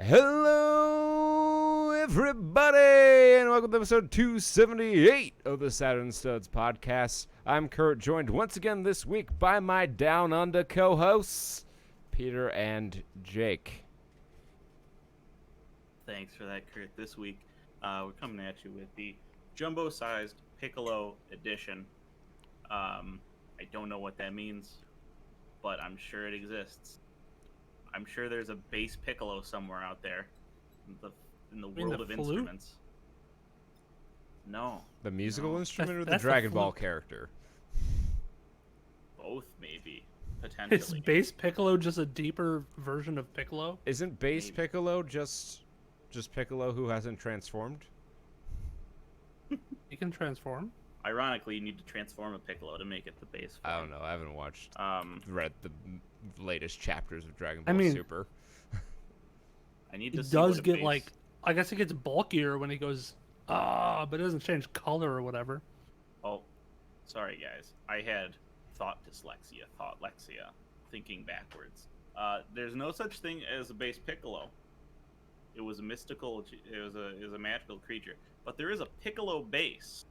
Hello, everybody, and welcome to episode 278 of the Saturn Studs podcast. I'm Kurt, joined once again this week by my Down Under co-hosts, Peter and Jake. Thanks for that, Kurt. This week, we're coming at you with the jumbo-sized Piccolo edition. I don't know what that means, but I'm sure it exists. I'm sure there's a bass piccolo somewhere out there in the world of instruments. No. The musical instrument or the that's Dragon the Ball flute. character? Both, maybe. Potentially. Is bass piccolo just a deeper version of piccolo? Isn't bass Maybe. Piccolo just Piccolo who hasn't transformed? You can transform. Ironically, you need to transform a piccolo to make it the bass form. I don't know. I haven't read the latest chapters of Dragon Ball Super. I need to It see does what a get bass... like, I guess it gets bulkier when it goes, but it doesn't change color or whatever. Oh, sorry guys. I had thought lexia, thinking backwards. There's no such thing as a bass piccolo. It was a mystical, it was a magical creature. But there is a piccolo bass.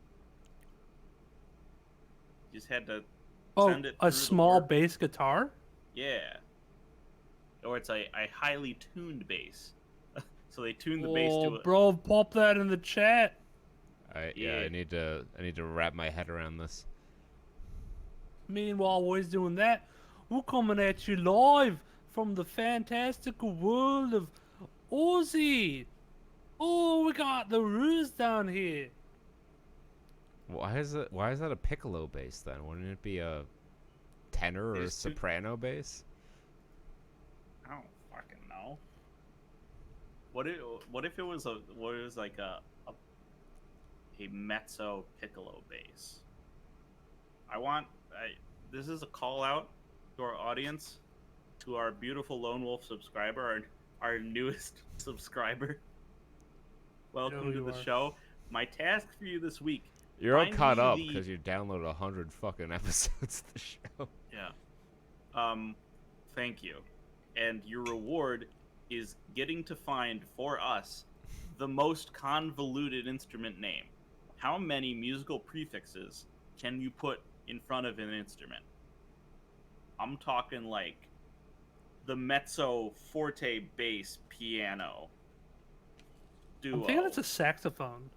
You just had to send it through A the small warp. bass guitar? Yeah. Or it's a highly tuned bass. So they tune the bass to it. Bro, pop that in the chat. Yeah, I need to wrap my head around this. Meanwhile, while he's doing that, we're coming at you live from the fantastical world of Aussie. Oh, we got the Ruse down here. Why is that a piccolo bass then? Wouldn't it be a tenor or a There's two- soprano bass? I don't fucking know. What if it was like a mezzo piccolo bass? This is a call out to our audience, to our beautiful Lone Wolf subscriber, our newest subscriber. Welcome to the show. My task for you this week. You're all Find caught me up the- because you downloaded 100 fucking episodes of the show. Yeah. Thank you. And your reward is getting to find for us the most convoluted instrument name. How many musical prefixes can you put in front of an instrument? I'm talking like the mezzo forte bass piano duo. I'm thinking it's a saxophone.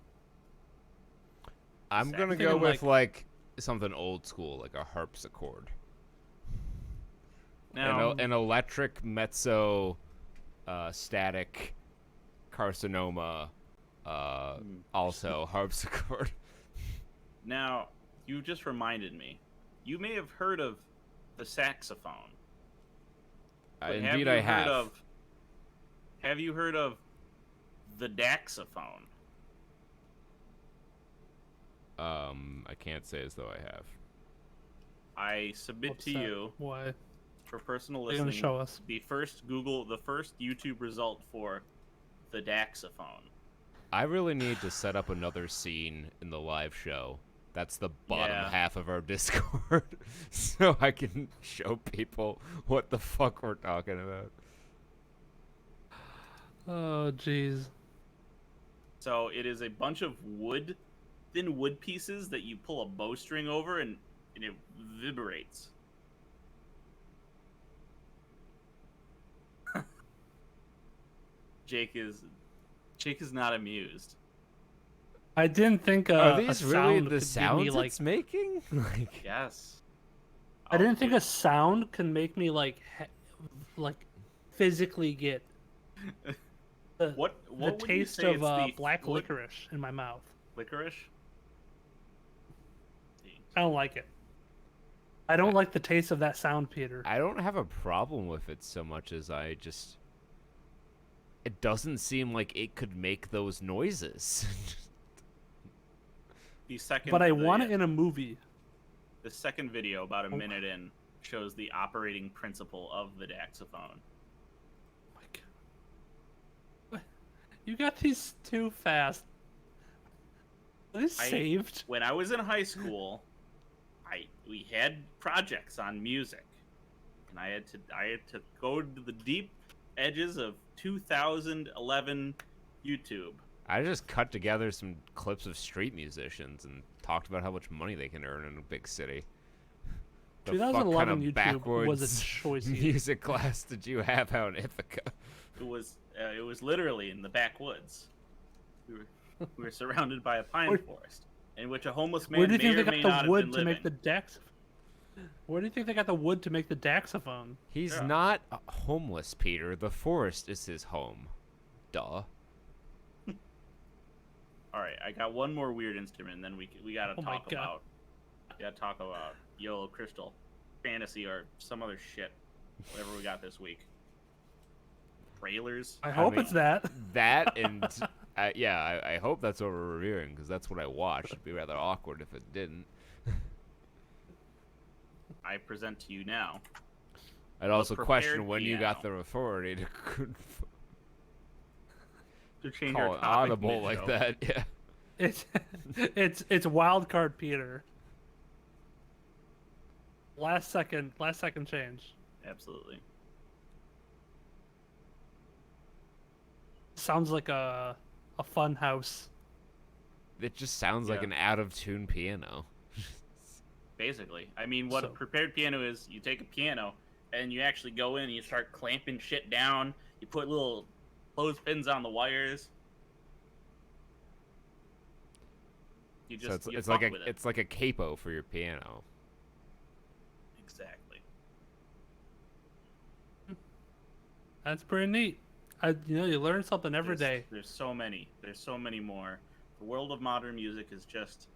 I'm gonna Thinking go with like- something old school, like a harpsichord. Now, An electric mezzo, static, carcinoma, also harpsichord. now, you just reminded me. You may have heard of the saxophone. But Indeed, I have. Have you heard of the daxophone? I can't say as though I have. I submit What's to that? you Why? for personal They're gonna listening. show us. The first YouTube result for the daxophone. I really need to set up another scene in the live show. That's the bottom Yeah. half of our Discord, so I can show people what the fuck we're talking about. Oh, jeez. So it is a bunch of thin wood pieces that you pull a bowstring over, and it vibrates. Jake is not amused. I didn't think Are a these really sound the could sounds give me, like, it's making? Like, Yes. I didn't think a sound can make me like physically get the, What the would you taste say of it's the black wood- licorice in my mouth. Licorice? I don't like it. I don't like the taste of that sound, Peter. I don't have a problem with it so much as it doesn't seem like it could make those noises. The second, But I want it in a movie. The second video, about a minute in, shows the operating principle of the daxophone. My God. What? You got these too fast. Are these saved? When I was in high school, we had projects on music, and I had to go to the deep edges of 2011 YouTube. I just cut together some clips of street musicians and talked about how much money they can earn in a big city. The fuck 2011 kind of YouTube was backwards a choice. music class did you have out in Ithaca? It was literally in the backwoods. We were surrounded by a pine forest, in which a homeless man Where do you think may they or may got not the have wood been to living. make the dax? Where do you think they got the wood to make the daxophone? He's Yeah. not homeless, Peter. The forest is his home. Duh. All right, I got one more weird instrument, and then we gotta Oh my talk God. about YOLO Crystal, fantasy, or some other shit, whatever we got this week. Trailers. I hope mean, it's that. That and I hope that's what we're reviewing because that's what I watched. It'd be rather awkward if it didn't. I present to you now. I'd also question prepared when you got the piano. authority To change call our it topic audible like mid-show. that. Yeah. It's wild card Peter. Last second change. Absolutely. Sounds like a fun house. It just sounds like Yeah. an out of tune piano. Basically, I mean, what a So- prepared piano is, you take a piano and you actually go in and you start clamping shit down. You put little clothespins on the wires. You just So you it's fuck like with it. it's like a capo for your piano. Exactly. That's pretty neat. You learn something every day. There's so many. There's so many more. The world of modern music is just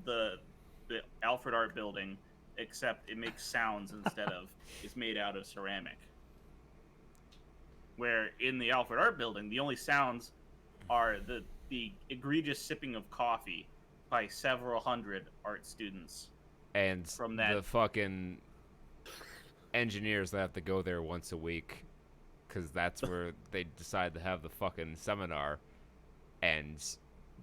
the Alfred Art Building, except it makes sounds instead of it's made out of ceramic. Where in the Alfred Art Building, the only sounds are the egregious sipping of coffee by several hundred art students. And From that- the fucking engineers that have to go there once a week because that's where they decide to have the fucking seminar and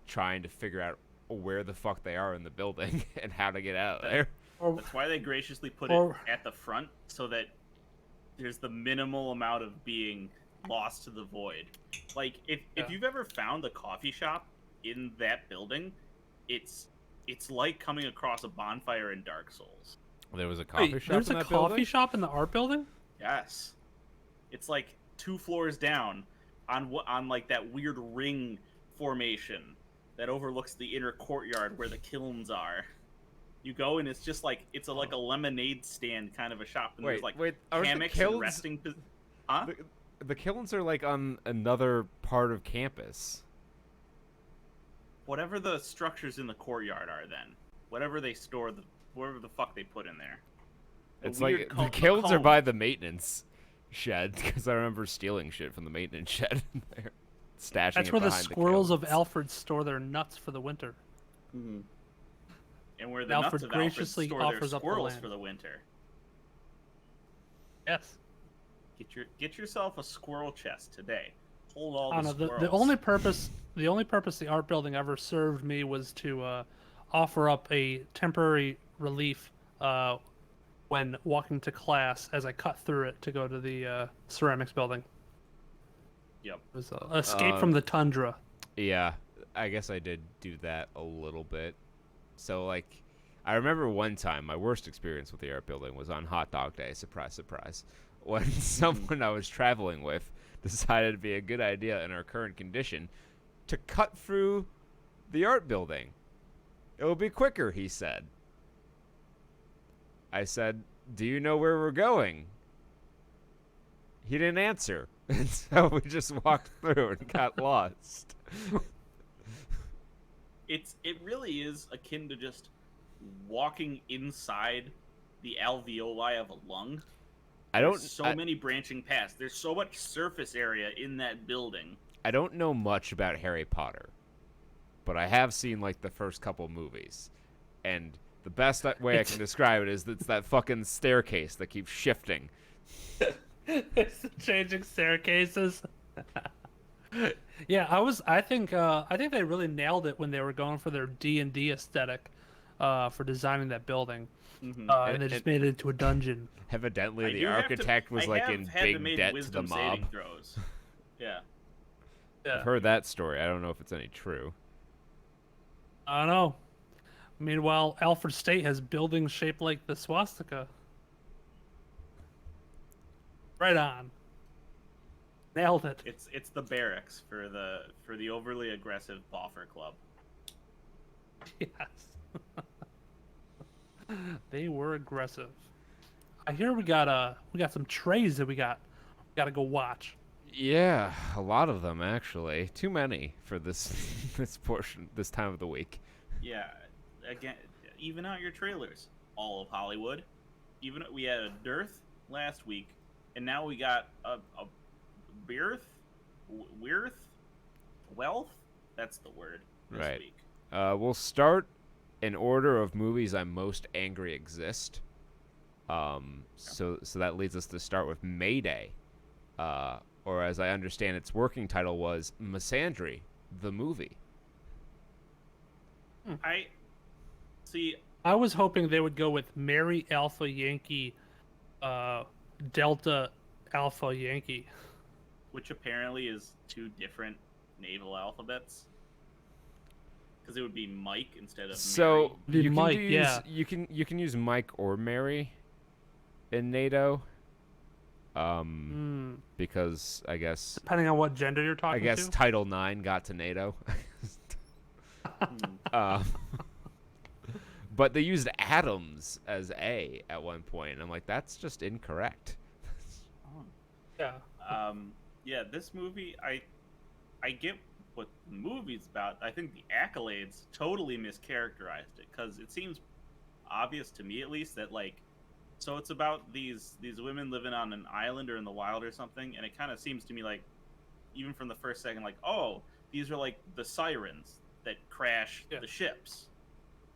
trying to figure out where the fuck they are in the building and how to get out of there. Or, That's why they graciously put Or- it at the front so that there's the minimal amount of being lost to the void. Like if Yeah. you've ever found a coffee shop in that building, it's like coming across a bonfire in Dark Souls. There was a coffee wait, shop there's in a that coffee building? shop in the art building? Yes. It's like 2 floors down on like that weird ring formation that overlooks the inner courtyard where the kilns are. You go and it's just like like a lemonade stand kind of a shop, and there's like are the hammocks kilns? and resting. Huh? The kilns are like on another part of campus. Whatever the structures in the courtyard are, then whatever they store, whatever the fuck they put in there. It's weird like cone- the kilns are cone. by the maintenance shed because I remember stealing shit from the maintenance shed in there, stashing That's it where the behind squirrels of kilns. Alfred store their nuts for the winter. And where the Alfred nuts of Alfred graciously store their offers up the squirrels land. for the winter. Yes. Get yourself a squirrel chest today. Hold all I the don't know. squirrels. The only purpose the art building ever served me was to offer up a temporary relief when walking to class as I cut through it to go to the ceramics building. Yep. It was an escape from the tundra. Yeah, I guess I did do that a little bit. So, like, I remember one time my worst experience with the art building was on Hot Dog Day. Surprise, surprise. When someone I was traveling with decided it'd be a good idea in our current condition to cut through the art building. It will be quicker, he said. I said, "Do you know where we're going?" He didn't answer. And so we just walked through and got lost. It really is akin to just walking inside the alveoli of a lung. I don't There's so many branching paths. There's so much surface area in that building. I don't know much about Harry Potter, but I have seen like the first couple movies, and the best way I can describe it is it's that fucking staircase that keeps shifting. It's the changing staircases. Yeah, I think they really nailed it when they were going for their D&D aesthetic. for designing that building, Mhm. and they just made it into a dungeon. Evidently, I the do have to- architect was I like have in had to big make debt to the wisdom mob. saving throws. Yeah. Yeah, I've heard that story. I don't know if it's any true. I don't know. Meanwhile, Alfred State has buildings shaped like the swastika. Right on. Nailed it. It's the barracks for the overly aggressive boffer club. Yes. They were aggressive. I hear we got some trays that we gotta go watch. Yeah, a lot of them actually. Too many for this this time of the week. Yeah. Again, even out your trailers. All of Hollywood. Even we had a dearth last week, and now we got a beerth, weirth, wealth. That's the word this Right. week. We'll start in order of movies I'm most angry exist. So that leads us to start with Mayday, or as I understand its working title was Misandry, the movie. I see. I was hoping they would go with Mary Alpha Yankee, Delta Alpha Yankee. Which apparently is two different naval alphabets. Because it would be Mike instead of So The you Mike, can use yeah. you can use Mike or Mary in NATO. Because I guess Depending on what gender you're talking to. Title IX got to NATO. Mary. But they used Adams as A at one point. And I'm like, that's just incorrect. Yeah. Yeah, this movie, I get what the movie's about. I think the accolades totally mischaracterized it because it seems obvious to me, at least, that so it's about these women living on an island or in the wild or something, and it kind of seems to me like, even from the first second, like, oh, these are like the sirens that crash the ships.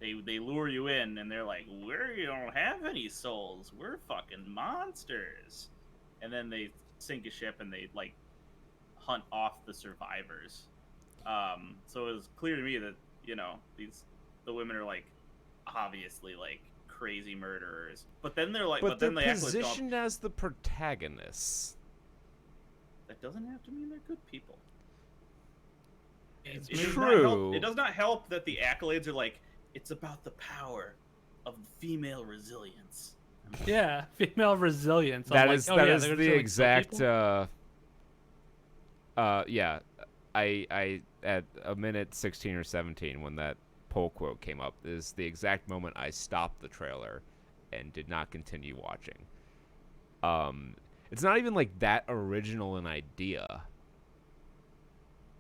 They lure you in, and they're like, we don't have any souls. We're fucking monsters. And then they sink a ship and they hunt off the survivors. So it was clear to me that the women are obviously crazy murderers. But then they're But then they're they actually positioned as the protagonists. that doesn't have to mean they're good people. It's It does true. not help- It does not help that the accolades are it's about the power of female resilience. Yeah, female resilience. That I'm is like, oh, that yeah, is they're the gonna kill exact. people? Yeah, I at a minute 16 or 17 when that poll quote came up is the exact moment I stopped the trailer and did not continue watching. It's not even that original an idea.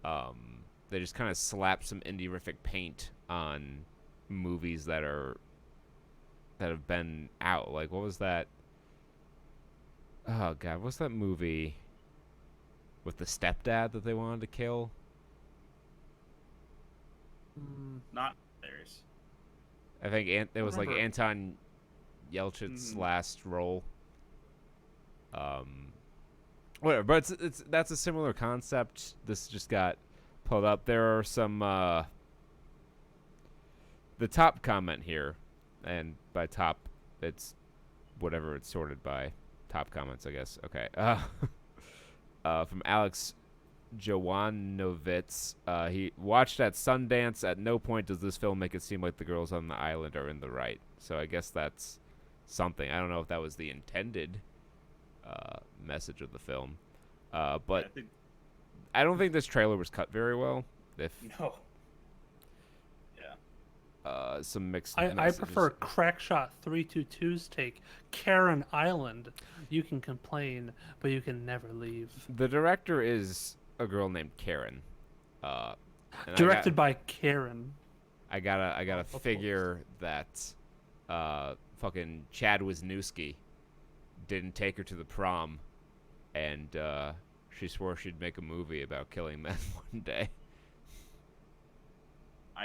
They just kind of slapped some indie-rific paint on movies that have been out. What was that? Oh god, what's that movie with the stepdad that they wanted to kill? Not theirs. I think it was remember. Anton Yelchin's last role. Whatever, but that's a similar concept. This just got pulled up. There are some the top comment here, and by top, it's whatever it's sorted by. Top comments, I guess. Okay. From Alex Jovanovitz. He watched at Sundance. At no point does this film make it seem like the girls on the island are in the right. So I guess that's something. I don't know if that was the intended message of the film. But I don't think this trailer was cut very well. No. Some mixed I messages. prefer Crackshot 322's take. Karen Island. You can complain, but you can never leave. The director is a girl named Karen. And Directed by Karen. I gotta figure that fucking Chad Wisniewski didn't take her to the prom, and she swore she'd make a movie about killing men one day.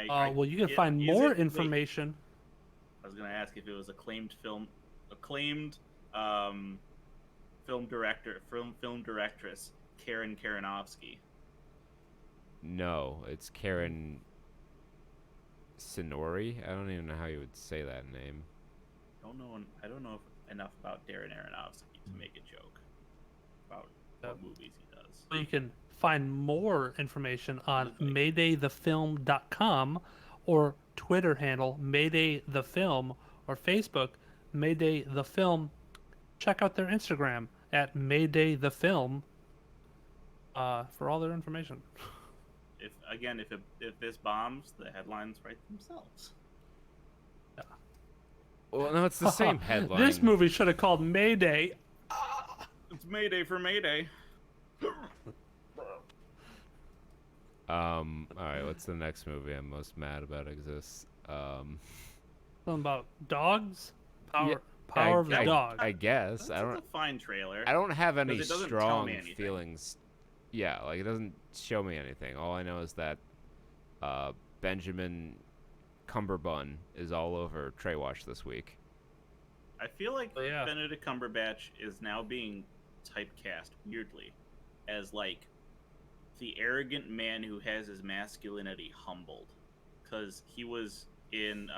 Well, you can find more information. I was gonna ask if it was acclaimed film directress Karen Karanovsky. No, it's Karen Sinori. I don't even know how you would say that name. I don't know enough about Darren Aronofsky to make a joke about what movies he does. You can find more information on maydaythefilm.com or Twitter handle maydaythefilm or Facebook maydaythefilm. Check out their Instagram at maydaythefilm for all their information. If this bombs, the headlines write themselves. Well, no, it's the same headline. This movie should have called Mayday. It's Mayday for Mayday. All right, what's the next movie I'm most mad about exists? Something about dogs? Yeah, Power of the Dog. I guess. That's a fine trailer. I don't have any it doesn't tell strong me anything. feelings. Yeah, like it doesn't show me anything. All I know is that Benjamin Cumberbun is all over Trae Watch this week. I feel like Benedict Cumberbatch is now being typecast weirdly as like the arrogant man who has his masculinity humbled, because he was in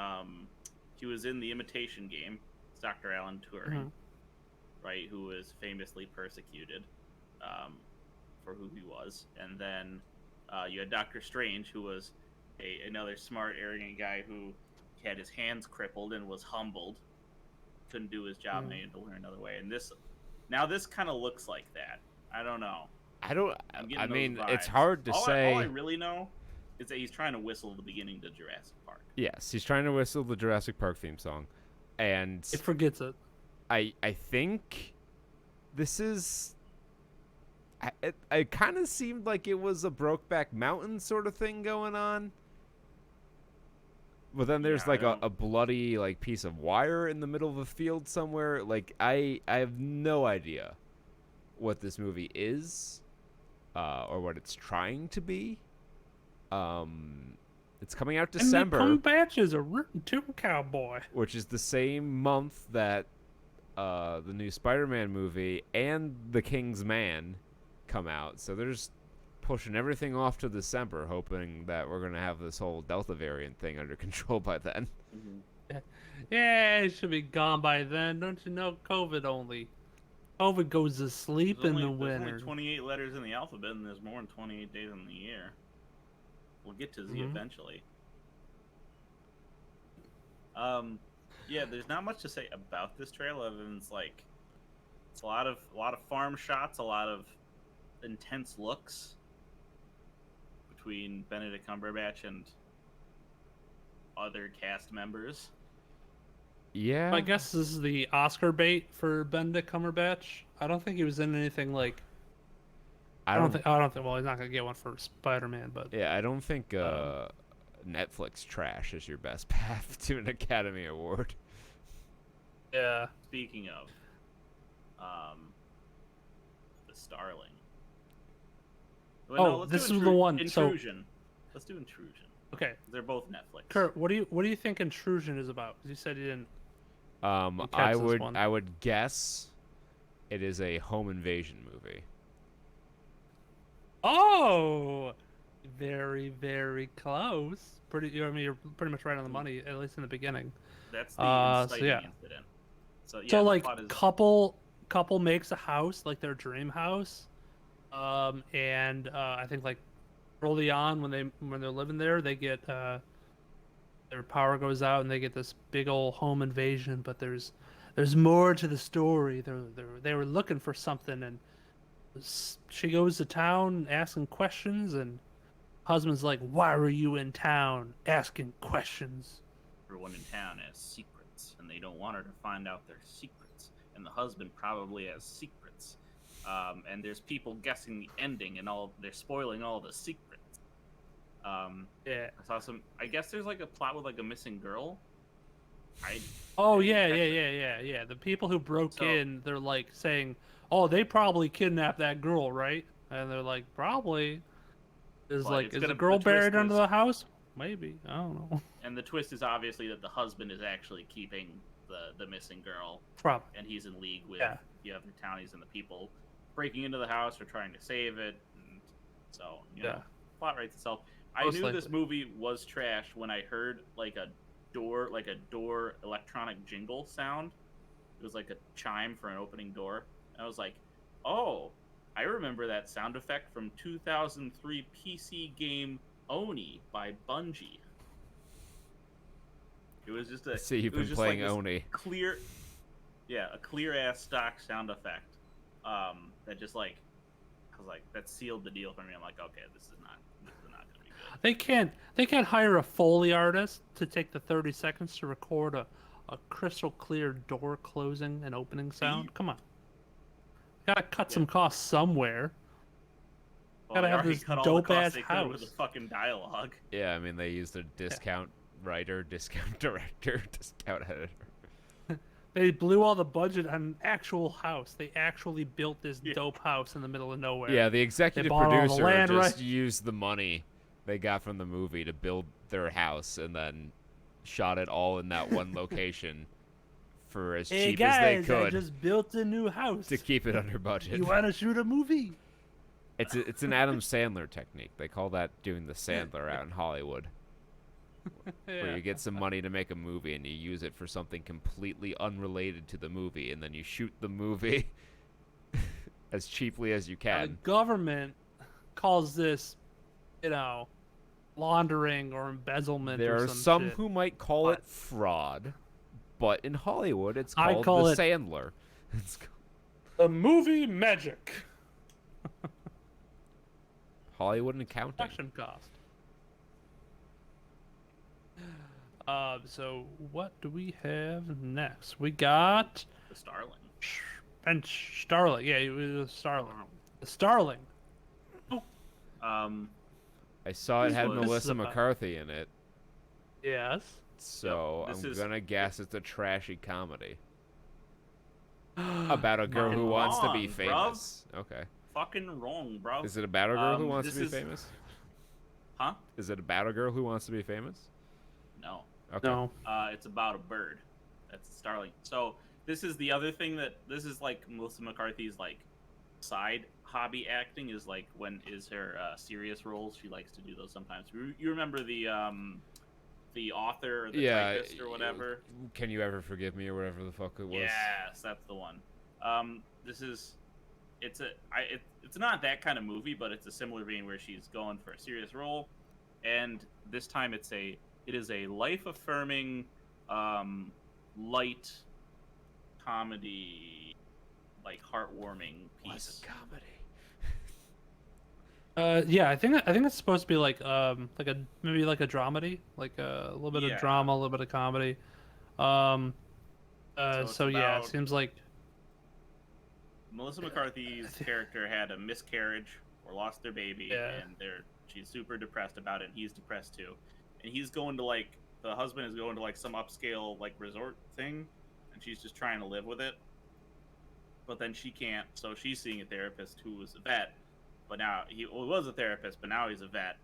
The Imitation Game. It's Dr. Alan Turing, right? Who was famously persecuted for who he was, and then you had Doctor Strange, who was another smart, arrogant guy who had his hands crippled and was humbled, couldn't do his job, and he had to learn another way. And this kind of looks like that. I don't know. I mean, it's hard to say. All I really know is that he's trying to whistle the beginning to Jurassic Park. Yes, he's trying to whistle the Jurassic Park theme song, and It forgets it. I think this is. It kind of seemed like it was a Brokeback Mountain sort of thing going on. But then there's a bloody like piece of wire in the middle of a field somewhere. Like I have no idea what this movie is, or what it's trying to be. It's coming out December. And Cumberbatch is a rootin' tootin' cowboy, which is the same month that the new Spider-Man movie and The King's Man come out. So they're just pushing everything off to December, hoping that we're going to have this whole Delta variant thing under control by then. Yeah, it should be gone by then. Don't you know? COVID goes to sleep in the winter. There's only 28 letters in the alphabet, and there's more than 28 days in the year. We'll get to Z eventually. Yeah, there's not much to say about this trailer other than it's a lot of farm shots, a lot of intense looks between Benedict Cumberbatch and other cast members. Yeah, I guess this is the Oscar bait for Benedict Cumberbatch. I don't think he was in anything like. I don't think. Well, he's not gonna get one for Spider-Man, but yeah, I don't think Netflix trash is your best path to an Academy Award. Yeah. Speaking of, the Starling. Well, this is the one. Intrusion. Let's do Intrusion. Okay. They're both Netflix. Kurt, what do you think Intrusion is about? Because you said you didn't. I would guess it is a home invasion movie. Oh, very, very close. You're pretty much right on the money, at least in the begining. That's the inciting incident. So like couple makes a house, like their dream house, and I think like early on when they're living there, they get their power goes out and they get this big old home invasion. But there's more to the story. They were looking for something, and she goes to town asking questions, and husband's like, "Why were you in town asking questions?" Everyone in town has secrets, and they don't want her to find out their secrets. And the husband probably has secrets. And there's people guessing the ending, and they're spoiling all the secrets. Yeah. I saw some. I guess there's like a plot with like a missing girl. Yeah. The people who broke in, they're like saying, "Oh, they probably kidnapped that girl, right?" And they're like, "Probably." Is a girl buried under the house? Maybe. I don't know. And the twist is obviously that the husband is actually keeping the missing girl. Probably. And he's in league with the other townies and the people breaking into the house or trying to save it. And so, plot writes itself. I Most knew this likely. movie was trash when I heard like a door electronic jingle sound. It was like a chime for an opening door. And I was like, oh, I remember that sound effect from 2003 PC game Oni by Bungie. It was just I see you've it was been just like playing this Oni. clear, yeah, a clear ass stock sound effect. That just like, I was like, that sealed the deal for me. I'm like, okay, this is not gonna be good. They can't hire a Foley artist to take the 30 seconds to record a crystal clear door closing and opening sound. Come on. Gotta cut some costs somewhere. Well, Gotta they have already this cut all the dope costs ass they could with the house. fucking dialogue. Yeah, I mean they used a discount writer, discount director, discount editor. They blew all the budget on an actual house. They actually built this dope house in the middle of nowhere. Yeah, the executive bought all the producer land, just right? used the money they got from the movie to build their house and then shot it all in that one location for as Hey cheap guys, as they I could just built a new house. to keep it under budget. You want to shoot a movie? It's an Adam Sandler technique. They call that doing the Sandler out in Hollywood, where you get some money to make a movie and you use it for something completely unrelated to the movie, and then you shoot the movie as cheaply as you The can. government calls this, laundering or embezzlement. There or are some some shit. who might call it fraud, but in Hollywood it's I called call the it- Sandler. It's The movie magic. Hollywood and accounting. Production cost. So what do we have next? We got The Starling. Starling. Yeah, it was Starling. The Starling. I saw it This had was- Melissa This is about- McCarthy in it, Yes. so Yep, this I'm is- gonna guess it's a trashy comedy about a girl who Fucking wants to be wrong, bruv. famous. Okay. Fucking wrong, bro. Is it about a girl who Um, wants to this be is- famous? Huh? Is it about a girl who wants to be famous? No. Okay. No. It's about a bird. That's a starling. So this is the other thing this is like Melissa McCarthy's like side hobby acting is like when is her serious roles. She likes to do those sometimes. You remember the author or the typist or whatever? Can You Ever Forgive Me or whatever the fuck it was? Yes, that's the one. This is it's not that kind of movie, but it's a similar vein where she's going for a serious role, and this time it is a life affirming, light comedy, like heartwarming Was piece. a comedy. Yeah, I think it's supposed to be like maybe like a dramedy, like a little bit Yeah. of drama, a little bit of comedy. it's So yeah, it about- seems like Melissa McCarthy's character had a miscarriage or lost their baby, Yeah. and she's super depressed about it, and he's depressed too. And he's going to like the husband is going to like some upscale like resort thing, and she's just trying to live with it. But then she can't, so she's seeing a therapist who was a vet, but now he was a therapist, but now he's a vet,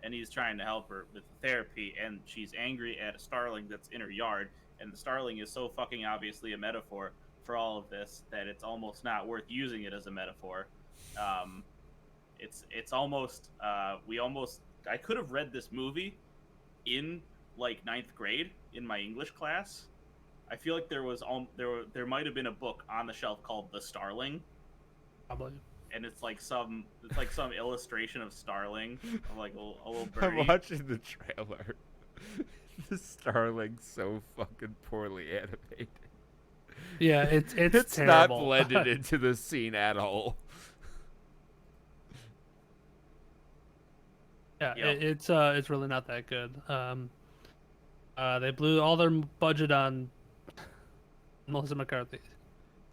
and he's trying to help her with therapy, and she's angry at a starling that's in her yard, and the starling is so fucking obviously a metaphor for all of this that it's almost not worth using it as a metaphor. It's almost I could have read this movie in like 9th grade in my English class. I feel like there might have been a book on the shelf called The Starling, probably. and it's like some illustration of starling of like a little birdie. I'm watching the trailer. The starling's so fucking poorly animated. Yeah, it's It's terrible. not blended into the scene at all. Yeah, Yep. it's really not that good. They blew all their budget on Melissa McCarthy.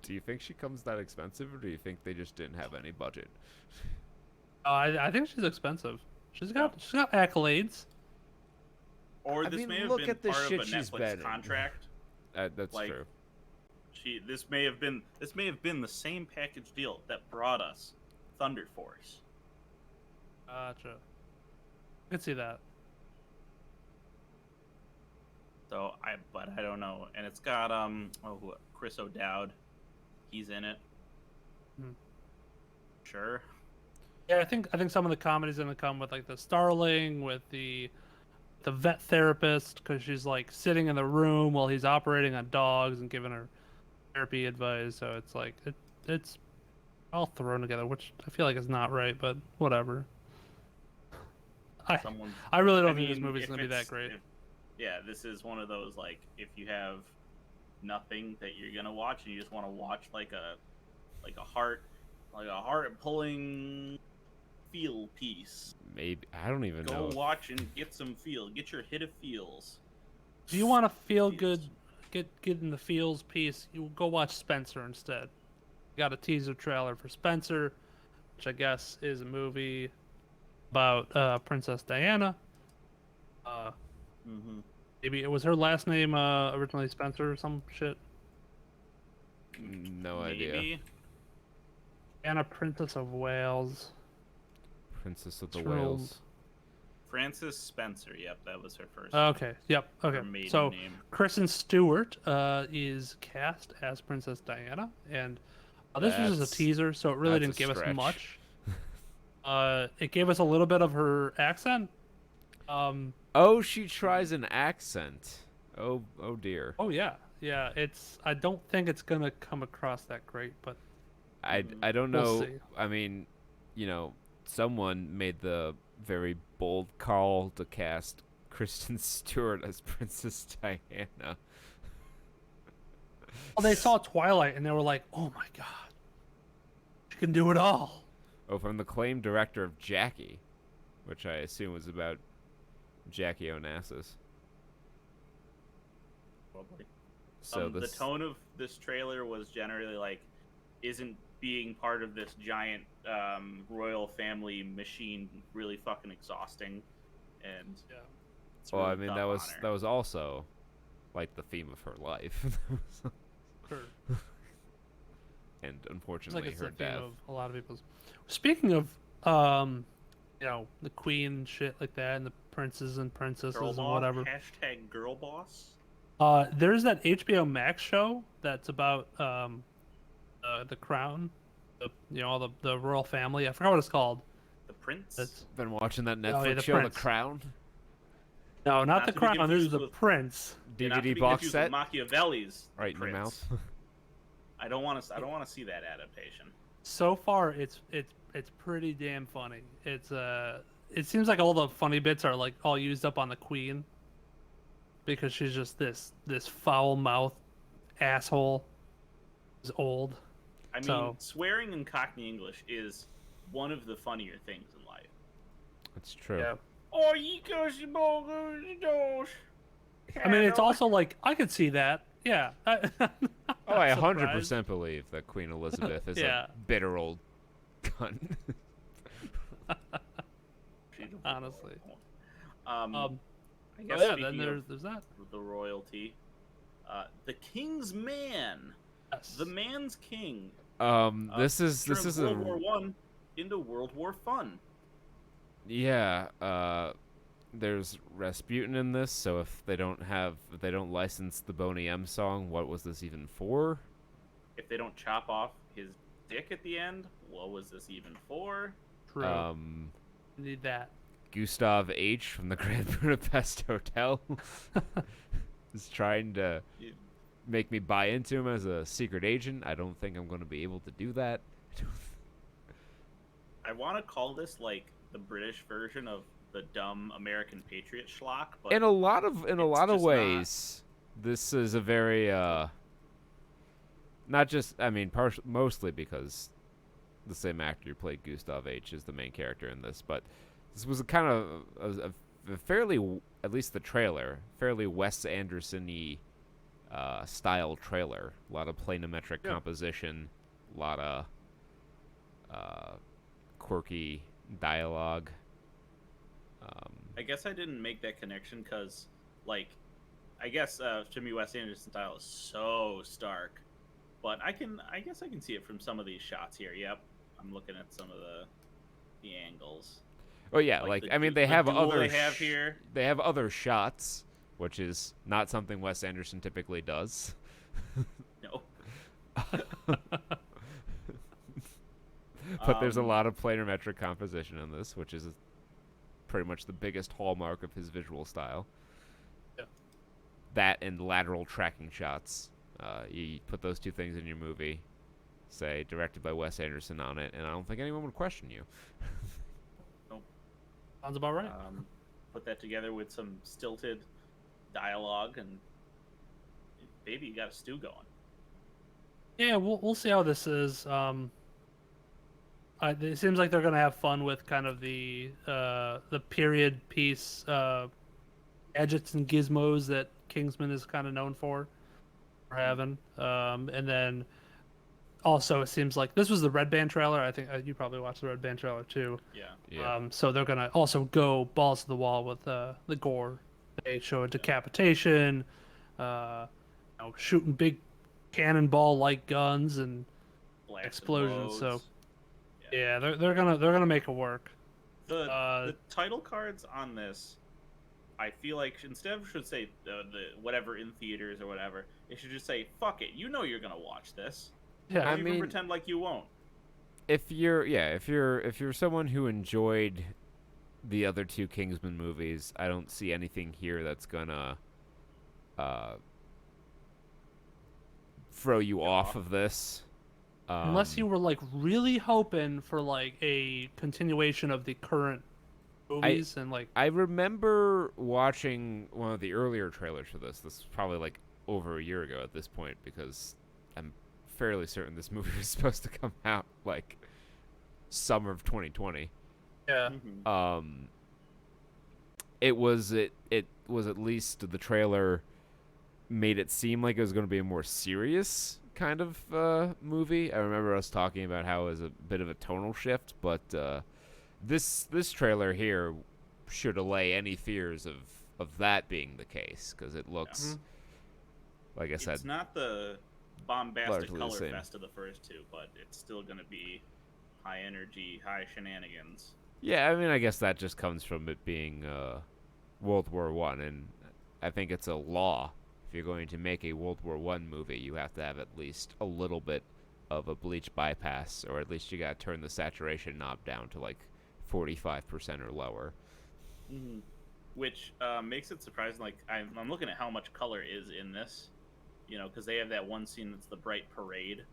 Do you think she comes that expensive, or do you think they just didn't have any budget? I think she's expensive. She's got accolades. Or I this mean, may have look been at the part shit of a she's been Netflix in. contract. That's Like, true. This may have been the same package deal that brought us Thunder Force. Gotcha. I can see that. So but I don't know, and it's got Chris O'Dowd, he's in it. Hmm. Sure. Yeah, I think some of the comedy's gonna come with like the Starling, with the vet therapist, because she's like sitting in the room while he's operating on dogs and giving her therapy advice. So it's like it's all thrown together, which I feel like is not right, but whatever. I Someone's. I really I don't think this mean, movie's if gonna be that it's, great. yeah, this is one of those like if you have nothing that you're gonna watch and you just want to watch like a heart pulling feel piece. Maybe I don't even know. Go watch and get some feel. Get your hit of feels. Do you want to feel Yes. good, get in the feels piece? You go watch Spencer instead. Got a teaser trailer for Spencer, which I guess is a movie about Princess Diana. Mm-hmm. Maybe it was her last name originally Spencer or some shit. No idea. Maybe. Diana, Princess of Wales. Princess of the True. Whales. Frances Spencer. Yep, that was her first. Okay. Yep. Okay. Her maiden So name. Kristen Stewart is cast as Princess Diana, and this was just That's- a teaser, so it really that's didn't a give us stretch. much. It gave us a little bit of her accent. Oh, she tries an accent. Oh dear. Oh yeah, yeah. I don't think it's gonna come across that great, but I don't We'll know. see. I mean, someone made the very bold call to cast Kristen Stewart as Princess Diana. well, they saw Twilight and they were like, "Oh my god, she can do it all." Oh, from the acclaimed director of Jackie, which I assume was about Jackie Onassis. Probably. So The this. tone of this trailer was generally like, isn't being part of this giant royal family machine really fucking exhausting? And Yeah. it's Well, really I mean tough that on was her. that was also like the theme of her life, Sure. and It's like unfortunately it's her the theme death. of a lot of people's. Speaking of, the queen and shit like that, and the princes and princesses Girl and boss, whatever. hashtag girl boss. There's that HBO Max show that's about the crown, all the royal family. I forgot what it's called. The prince. That's Been watching that Oh, yeah, Netflix the show, The Prince. Crown no, not Not the to be crown. This is confused the with- prince. Yeah, not to DVD be box confused with set Machiavelli's right in your Prince. mouth. I don't want to see that adaptation. So far, it's pretty damn funny. It seems like all the funny bits are like all used up on the queen, because she's just this foul mouthed asshole. Is old. I mean, So- swearing in Cockney English is one of the funnier things in life. That's true. Oh, you gosh, you gosh. I mean, it's also like I could see that. Yeah. Oh, I 100% believe that Queen Elizabeth is Yeah. a bitter old cunt. Honestly. I Oh guess yeah. speaking Then of there's that. the royalty, the King's Man, Yes. the man's king. This is World a War One into World War Fun. yeah. There's Rasputin in this, so if they don't license the Boney M song, what was this even for? If they don't chop off his dick at the end, what was this even for? True. Need that. Gustav H from the Grand Budapest Hotel is trying to make me buy into him as a secret agent. I don't think I'm going to be able to do that. I want to call this like the British version of the dumb American Patriot schlock, but In a lot of it's just ways, this is a very not just mostly because the same actor who played Gustav H is the main character in this, but this was a kind of a fairly, at least the trailer, fairly Wes Anderson-y style trailer. A lot of planimetric composition, a lot of quirky dialogue. I guess I didn't make that connection because, like, I guess to me Wes Anderson style is so stark, but I guess I can see it from some of these shots here. Yep, I'm looking at some of the angles. Oh yeah, Like like the I mean du- they the have duel other they have here. They have other shots, which is not something Wes Anderson typically does. No. But there's a lot of planar metric composition in this, which is pretty much the biggest hallmark of his visual style. Yeah. That and lateral tracking shots. You put those two things in your movie, say directed by Wes Anderson on it, and I don't think anyone would question you. Nope. Sounds about right. Put that together with some stilted dialogue, and baby, you got a stew going. Yeah, we'll see how this is. It seems like they're gonna have fun with kind of the period piece gadgets and gizmos that Kingsman is kind of known for having. And then also it seems like this was the Red Band trailer. I think you probably watched the Red Band trailer too. Yeah. So they're gonna also go balls to the wall with the gore. They show a decapitation, shooting big cannonball-like guns and Blast explosions. So explodes. yeah, they're gonna make it work. The title cards on this, I feel like instead of should say the whatever in theaters or whatever, it should just say fuck it. You know you're gonna watch this. Yeah, Don't I even mean, pretend like you won't. if you're someone who enjoyed the other two Kingsman movies, I don't see anything here that's gonna throw you off of this. unless you were like really hoping for like a continuation of the current movies and like. I remember watching one of the earlier trailers for this. This was probably like over a year ago at this point, because I'm fairly certain this movie was supposed to come out like summer of 2020. Yeah. It was at least the trailer made it seem like it was going to be a more serious kind of movie. I remember us talking about how it was a bit of a tonal shift, but this trailer here should allay any fears of that being the case, because it looks, like I said, It's not the bombastic largely the color same. fest of the first two, but it's still going to be high energy, high shenanigans. Yeah, I mean, I guess that just comes from it being World War One, and I think it's a law. If you're going to make a World War One movie, you have to have at least a little bit of a bleach bypass, or at least you got to turn the saturation knob down to like 45% or lower. Which makes it surprising. Like I'm looking at how much color is in this, because they have that one scene that's the bright parade,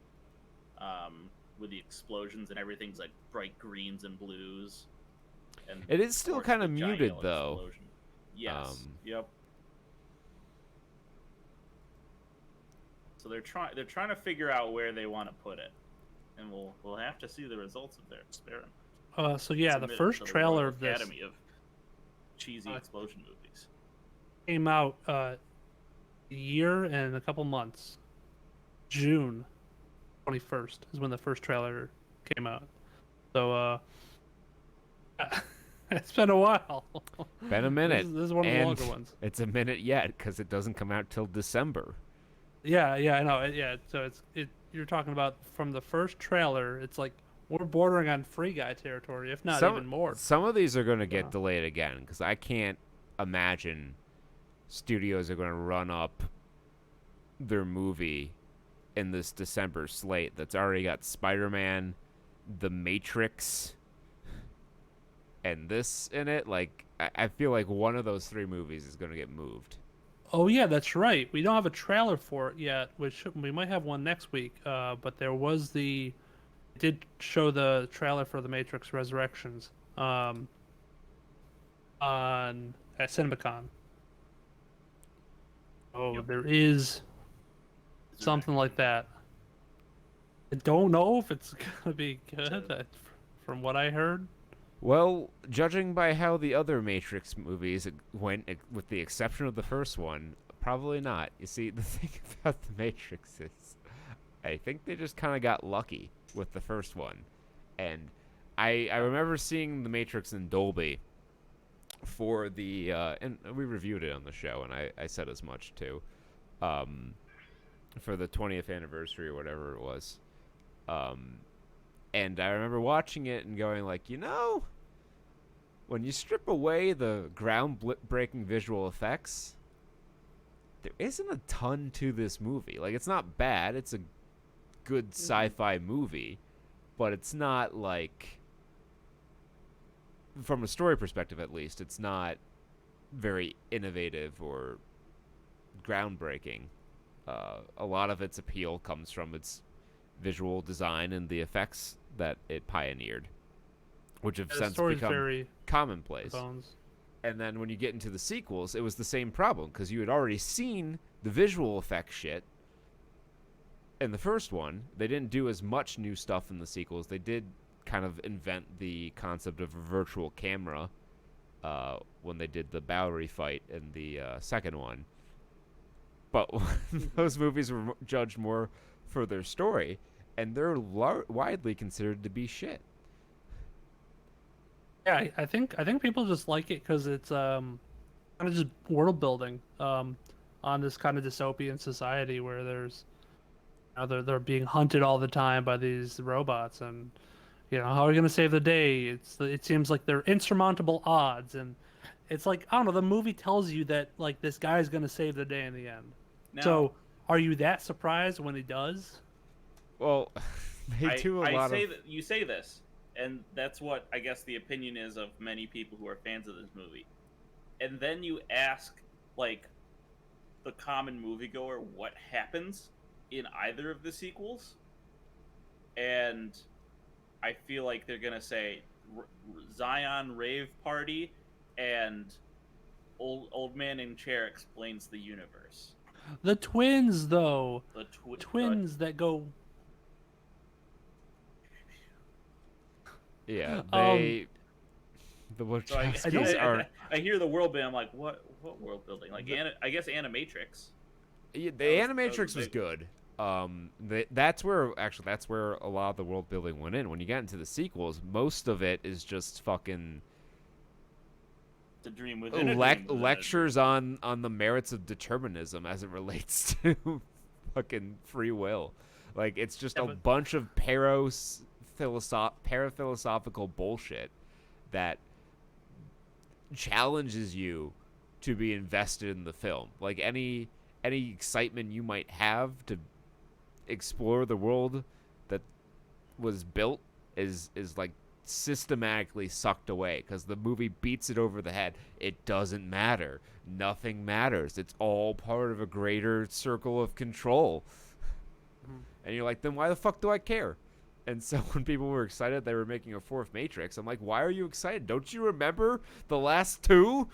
with the explosions and everything's like bright greens and blues. And It is still course, kind the of giant muted yellow though. explosion. Yes. Yep. So they're trying to figure out where they want to put it, and we'll have to see the results of their experiment. So yeah, the Submit it first to the trailer Royal of this Academy of cheesy explosion movies. came out a year and a couple months. June 21st is when the first trailer came out. So it's been a while. Been a minute. This is one of the and longer ones. It's a minute yet, because it doesn't come out till December. Yeah, I know. Yeah, so you're talking about from the first trailer, it's like we're bordering on Free Guy territory, if not even more. Some of these are going to get delayed again, because I can't imagine studios are going to run up their movie in this December slate that's already got Spider-Man, The Matrix, and this in it. Like, I feel like one of those three movies is going to get moved. Oh yeah, that's right. We don't have a trailer for it yet, which we might have one next week. But there was it did show the trailer for The Matrix Resurrections at CinemaCon. Oh, Yep. there is something like that. I don't know if it's gonna be good, from what I heard. Well, judging by how the other Matrix movies went, with the exception of the first one, probably not. You see, the thing about the Matrix is, I think they just kind of got lucky with the first one. And I remember seeing the Matrix in Dolby for the, and we reviewed it on the show, and I said as much too, for the 20th anniversary or whatever it was. And I remember watching it and going like, when you strip away the groundbreaking visual effects, there isn't a ton to this movie. Like, it's not bad. It's a good sci-fi movie. but it's not like, from a story perspective at least, it's not very innovative or groundbreaking. A lot of its appeal comes from its visual design and the effects that it pioneered, which have since become very commonplace. bones. And then when you get into the sequels, it was the same problem, because you had already seen the visual effects shit in the first one. They didn't do as much new stuff in the sequels. They did kind of invent the concept of a virtual camera when they did the Bowery fight in the second one. But those movies were judged more for their story, and they're widely considered to be shit. Yeah, I think people just like it because it's kind of just world building on this kind of dystopian society where there's they're being hunted all the time by these robots, and how are we gonna save the day? It seems like they're insurmountable odds, and it's like, I don't know, the movie tells you that like this guy's gonna save the day in the end. Now, So are you that surprised when he does? Well, they do a lot of... You say this, and that's what I guess the opinion is of many people who are fans of this movie. And then you ask, like, the common moviegoer what happens in either of the sequels, and I feel like they're gonna say Zion rave party and old man in chair explains the universe. The twins, though. The Twins that go... Yeah, they... the So Wachowskis are... I hear the world building. I'm like, what world building? Like, I guess Animatrix. Yeah, the Animatrix was good. That's where a lot of the world building went in. When you got into the sequels, most of it is just fucking The dream within a dream within lectures on the merits of determinism as it relates to fucking free will. Like, it's just a bunch of paraphilosophical bullshit that challenges you to be invested in the film. Like, any excitement you might have to explore the world that was built is like systematically sucked away, because the movie beats it over the head. It doesn't matter. Nothing matters. It's all part of a greater circle of control. And you're like, then why the fuck do I care? And so when people were excited they were making a fourth Matrix, I'm like, why are you excited? Don't you remember the last two?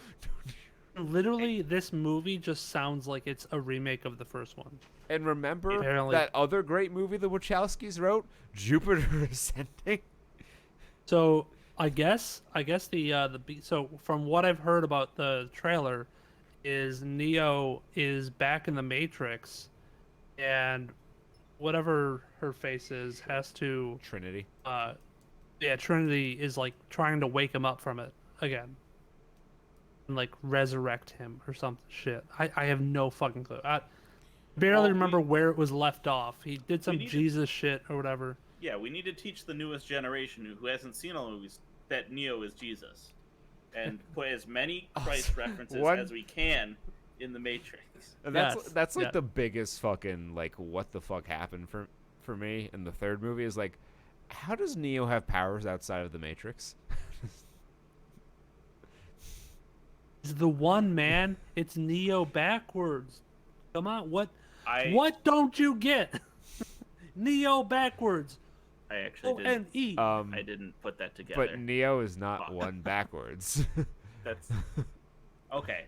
Literally, this movie just sounds like it's a remake of the first one. And remember Apparently. that other great movie the Wachowskis wrote, Jupiter Ascending? So I guess so from what I've heard about the trailer, is Neo is back in the Matrix, and whatever her face is has to Trinity. Trinity is like trying to wake him up from it again, and like resurrect him or some shit. I have no fucking clue. I barely remember where it was left off. He did some Jesus shit or whatever. Yeah, we need to teach the newest generation who hasn't seen all the movies that Neo is Jesus, and put as many Christ references as we can in the Matrix. That's like the biggest fucking like what the fuck happened for me in the third movie is like, how does Neo have powers outside of the Matrix? It's the one, man. It's Neo backwards. Come on, what don't you get? Neo backwards. I actually didn't. O-N-E. I didn't put that together. But Neo is not one backwards. That's okay.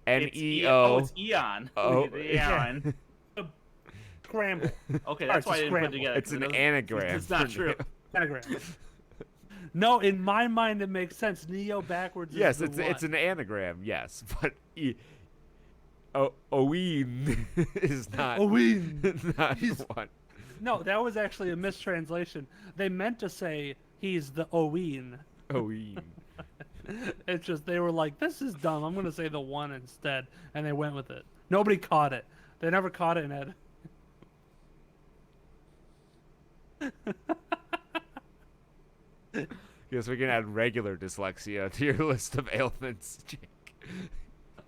N-E-O. It's Eon. Oh, Eon. Scramble. Okay, that's why I didn't put it together. It's an anagram. It's not true. Anagram. No, in my mind it makes sense. Neo backwards. Yes, is it's an anagram. Yes, but Owen is not. Owen. Not one. No, that was actually a mistranslation. They meant to say he's the Owen. Owen. It's just they were like, this is dumb. I'm gonna say the one instead, and they went with it. Nobody caught it. They never caught it in Ed. Guess we can add regular dyslexia to your list of ailments, Jake.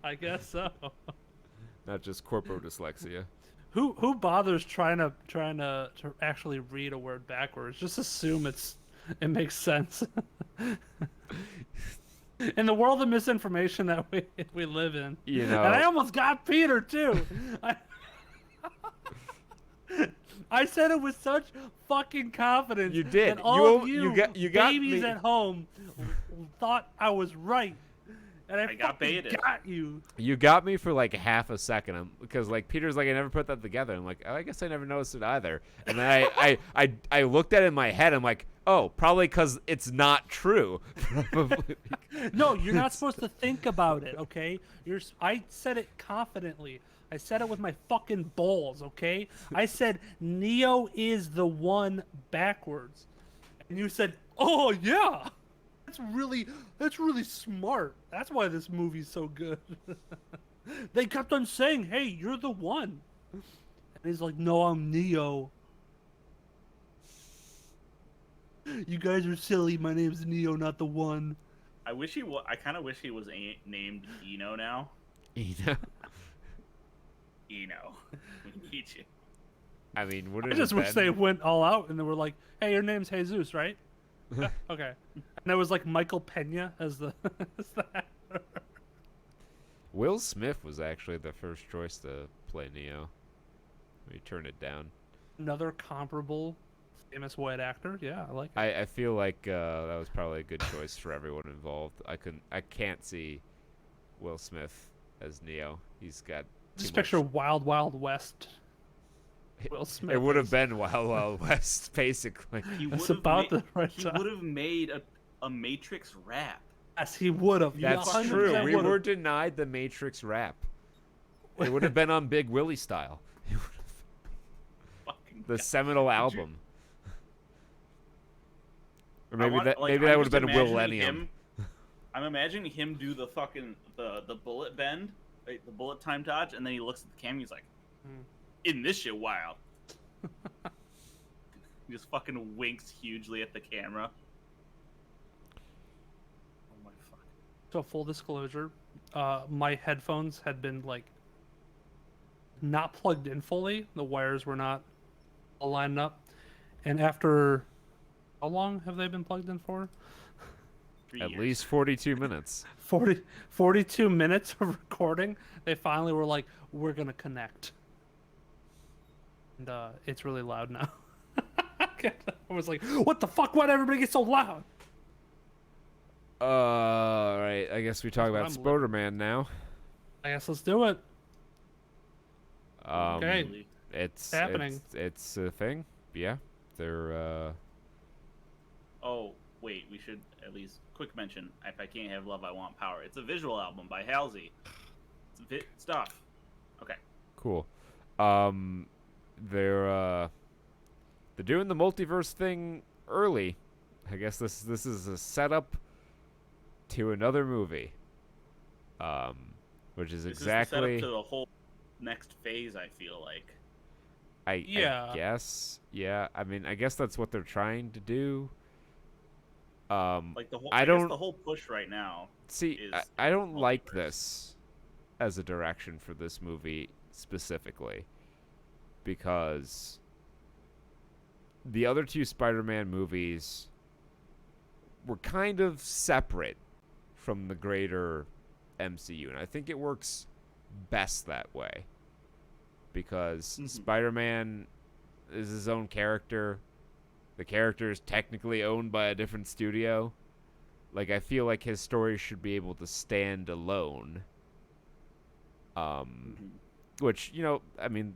I guess so. Not just corpodyslexia. Who bothers trying to actually read a word backwards? Just assume it makes sense. In the world of misinformation that we live in, You and I know, almost got Peter too. I said it with such fucking confidence. you did. That all of You you got babies me. at home thought I was right, and I got fucking baited. got you. You got me for like half a second, because like Peter's like, I never put that together. I'm like, oh, I guess I never noticed it either. And then I looked at it in my head. I'm like, oh, probably because it's not true. Probably. No, you're not supposed to think about it, okay? I said it confidently. I said it with my fucking balls, okay? I said Neo is the one backwards. And you said, "Oh yeah. That's really smart. That's why this movie's so good." They kept on saying, "Hey, you're the one." And he's like, "No, I'm Neo." You guys are silly. My name's Neo, not the one. I kind of wish he was named Eno now. You know? Eno, we need you. I mean, would I it just have wish they been? went all out and they were like, "Hey, your name's Jesus, right?" Yeah, okay. And it was like Michael Pena as the actor. Will Smith was actually the first choice to play Neo. We turned it down. Another comparable famous white actor. Yeah, I like it. I feel like that was probably a good choice for everyone involved. I can't see Will Smith as Neo. He's got Just too picture much. Wild Wild West. Will Smith. It would have is- been Wild Wild West, basically. He That's would've about ma- the right He time. would have made a Matrix rap. Yes, he would have. That's true. We were denied the Matrix rap. It would have been on Big Willie style. Fucking The God. seminal album. Or maybe I'm that would have just been imagining Millennium. I'm imagining him do the fucking the bullet bend, like, the bullet time dodge, and then he looks at the camera. He's like, "In this shit, wild." He just fucking winks hugely at the camera. Oh my fuck! So full disclosure, my headphones had been like not plugged in fully. The wires were not all lined up, and after how long have they been plugged in for? 3 At years. least 42 minutes. 42 minutes of recording. They finally were like, "We're gonna connect," and it's really loud now. I was like, "What the fuck? Why'd everybody get so loud?" Right. I guess we talk what about I'm Spider-Man now. I guess let's do it. Um, Okay. Really. It's happening. It's a thing. Yeah. They're Oh wait, we should at least quick mention. If I can't have love, I want power. It's a visual album by Halsey. It's stuff. Okay. cool. They're doing the multiverse thing early. I guess this is a setup to another movie. Which is This exactly is the setup to the whole next phase. I feel like. I Yeah. guess. Yeah. I mean, I guess that's what they're trying to do. Like the whole. I I guess don't the whole push right now. see. is I don't like multiverse. this as a direction for this movie specifically, because the other two Spider-Man movies were kind of separate from the greater MCU, and I think it works best that way, because Mhm. Spider-Man is his own character. The character is technically owned by a different studio. Like, I feel like his story should be able to stand alone. Which, you know, I mean,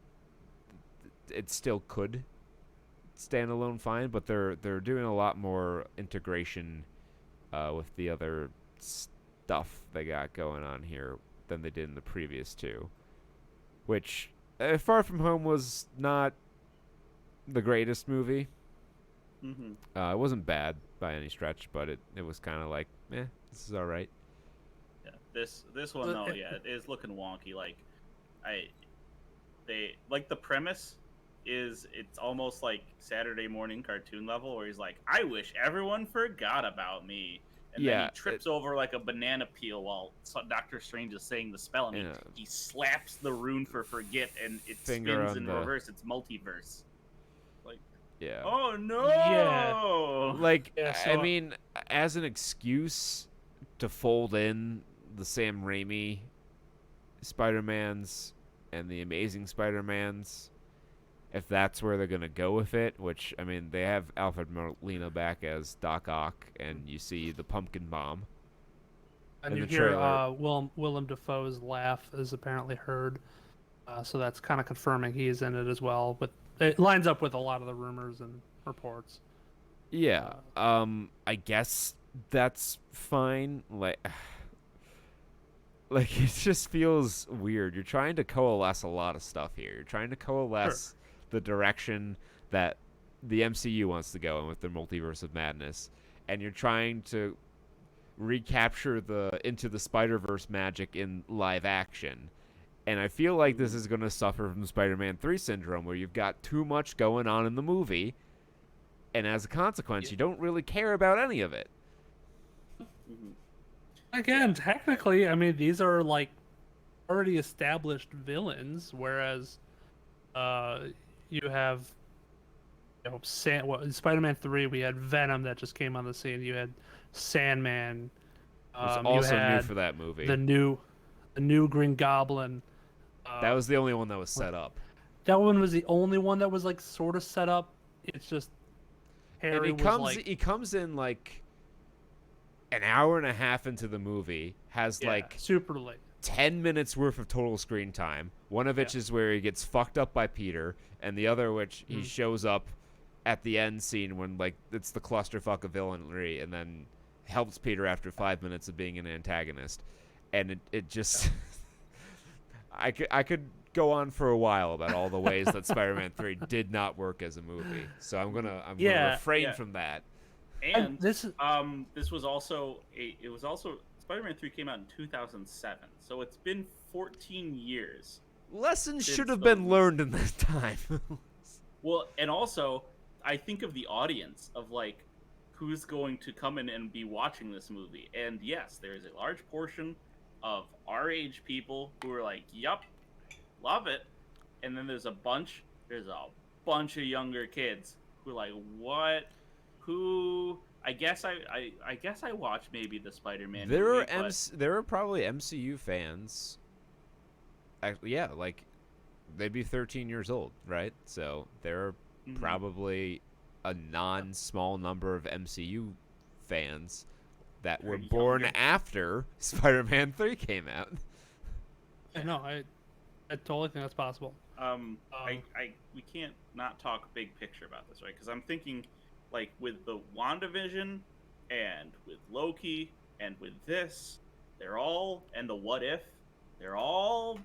it still could stand alone fine, but they're doing a lot more integration with the other stuff they got going on here than they did in the previous two. Which, Far From Home was not the greatest movie. It wasn't bad by any stretch, but it was kind of like, this is all right. Yeah. This one though, yeah, it is looking wonky. Like, the premise is it's almost like Saturday morning cartoon level, where he's like, "I wish everyone forgot about me," And then he trips over like a banana peel while Doctor Strange is saying the spell, and he slaps the rune for forget, and it spins in reverse. It's multiverse. Like, oh no! Yeah. Like, I mean, as an excuse to fold in the Sam Raimi Spider-Mans and the Amazing Spider-Mans, if that's where they're gonna go with it, which, I mean, they have Alfred Molina back as Doc Ock, and you see the Pumpkin Bomb. And you hear Willem Dafoe's laugh is apparently heard, so that's kind of confirming he is in it as well. But it lines up with a lot of the rumors and reports. Yeah, I guess that's fine. Like it just feels weird. You're trying to coalesce a lot of stuff here. You're trying to coalesce the direction that the MCU wants to go in with their Multiverse of Madness, and you're trying to recapture the Into the Spider-Verse magic in live action. And I feel like this is going to suffer from Spider-Man 3 syndrome, where you've got too much going on in the movie, and as a consequence, you don't really care about any of it. Again, technically, I mean, these are like already established villains, whereas you have Spider-Man 3, we had Venom that just came on the scene. You had Sandman. It was also new for that movie. The new Green Goblin. That was the only one that was set up. That one was the only one that was like sort of set up. It's just Harry he comes in like an hour and a half into the movie, has like super late. 10 minutes worth of total screen time. One of which is where he gets fucked up by Peter, and the other which he shows up at the end scene when like it's the clusterfuck of villainy, and then helps Peter after 5 minutes of being an antagonist. And it just I could go on for a while about all the ways that Spider-Man 3 did not work as a movie. So I'm gonna refrain from that. And this was also Spider-Man 3 came out in 2007. So it's been 14 years. Lessons should have been learned in that time. Well, and also I think of the audience of like who's going to come in and be watching this movie. And yes, there is a large portion of our age people who are like, "Yup, love it." And then there's a bunch of younger kids who are like, "What? Who?" I guess I watched maybe the Spider-Man movie. There are probably MCU fans. Actually, like they'd be 13 years old, right? So there are probably a non-small number of MCU fans that were born after Spider-Man 3 came out. I know. I totally think that's possible. We can't not talk big picture about this, right? Because I'm thinking, like, with the WandaVision and with Loki and with this, and the What If, they're all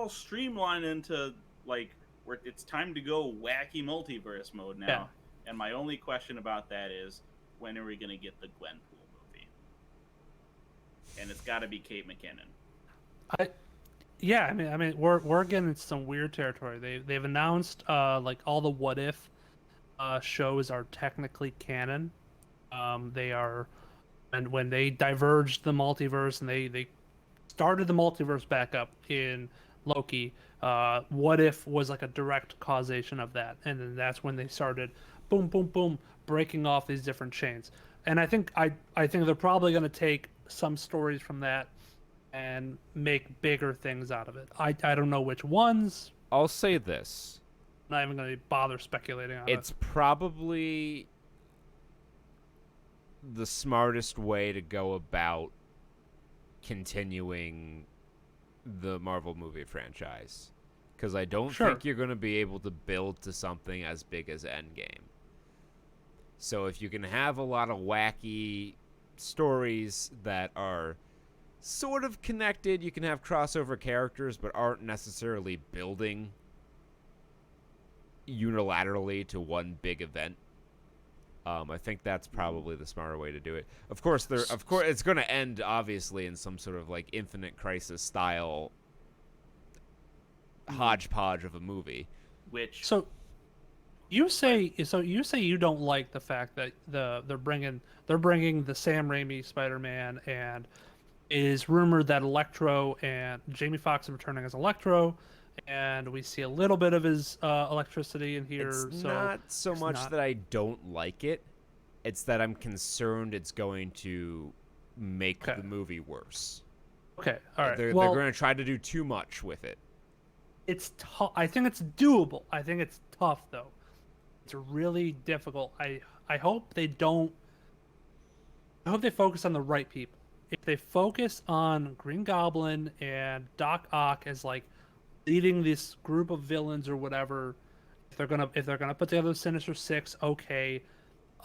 streamlined into like where it's time to go wacky multiverse mode now. Yeah. And my only question about that is, when are we gonna get the Gwenpool movie? And it's got to be Kate McKinnon. I mean, we're getting into some weird territory. They've announced like all the What If shows are technically canon. They are, and when they diverged the multiverse and they started the multiverse back up in Loki, What If was like a direct causation of that, and then that's when they started boom, boom, boom, breaking off these different chains. And I think they're probably going to take some stories from that and make bigger things out of it. I don't know which ones. I'll say this. I'm not even going to bother speculating on it. It's probably the smartest way to go about continuing the Marvel movie franchise, because I don't think you're going to be able to build to something as big as Endgame. So if you can have a lot of wacky stories that are sort of connected, you can have crossover characters but aren't necessarily building unilaterally to one big event. I think that's probably the smarter way to do it. Of course, it's going to end obviously in some sort of like Infinite Crisis style hodgepodge of a movie. You say so. You say you don't like the fact that they're bringing the Sam Raimi Spider-Man, and it is rumored that Electro and Jamie Foxx are returning as Electro, and we see a little bit of his electricity in here. It's So not so there's much not. that I don't like it. It's that I'm concerned it's going to make Okay. the movie worse. Okay. All right. They're Well, going to try to do too much with it. it's tough. I think it's doable. I think it's tough though. It's really difficult. I hope they don't. I hope they focus on the right people. If they focus on Green Goblin and Doc Ock as like leading this group of villains or whatever, if they're gonna put together the Sinister Six, okay.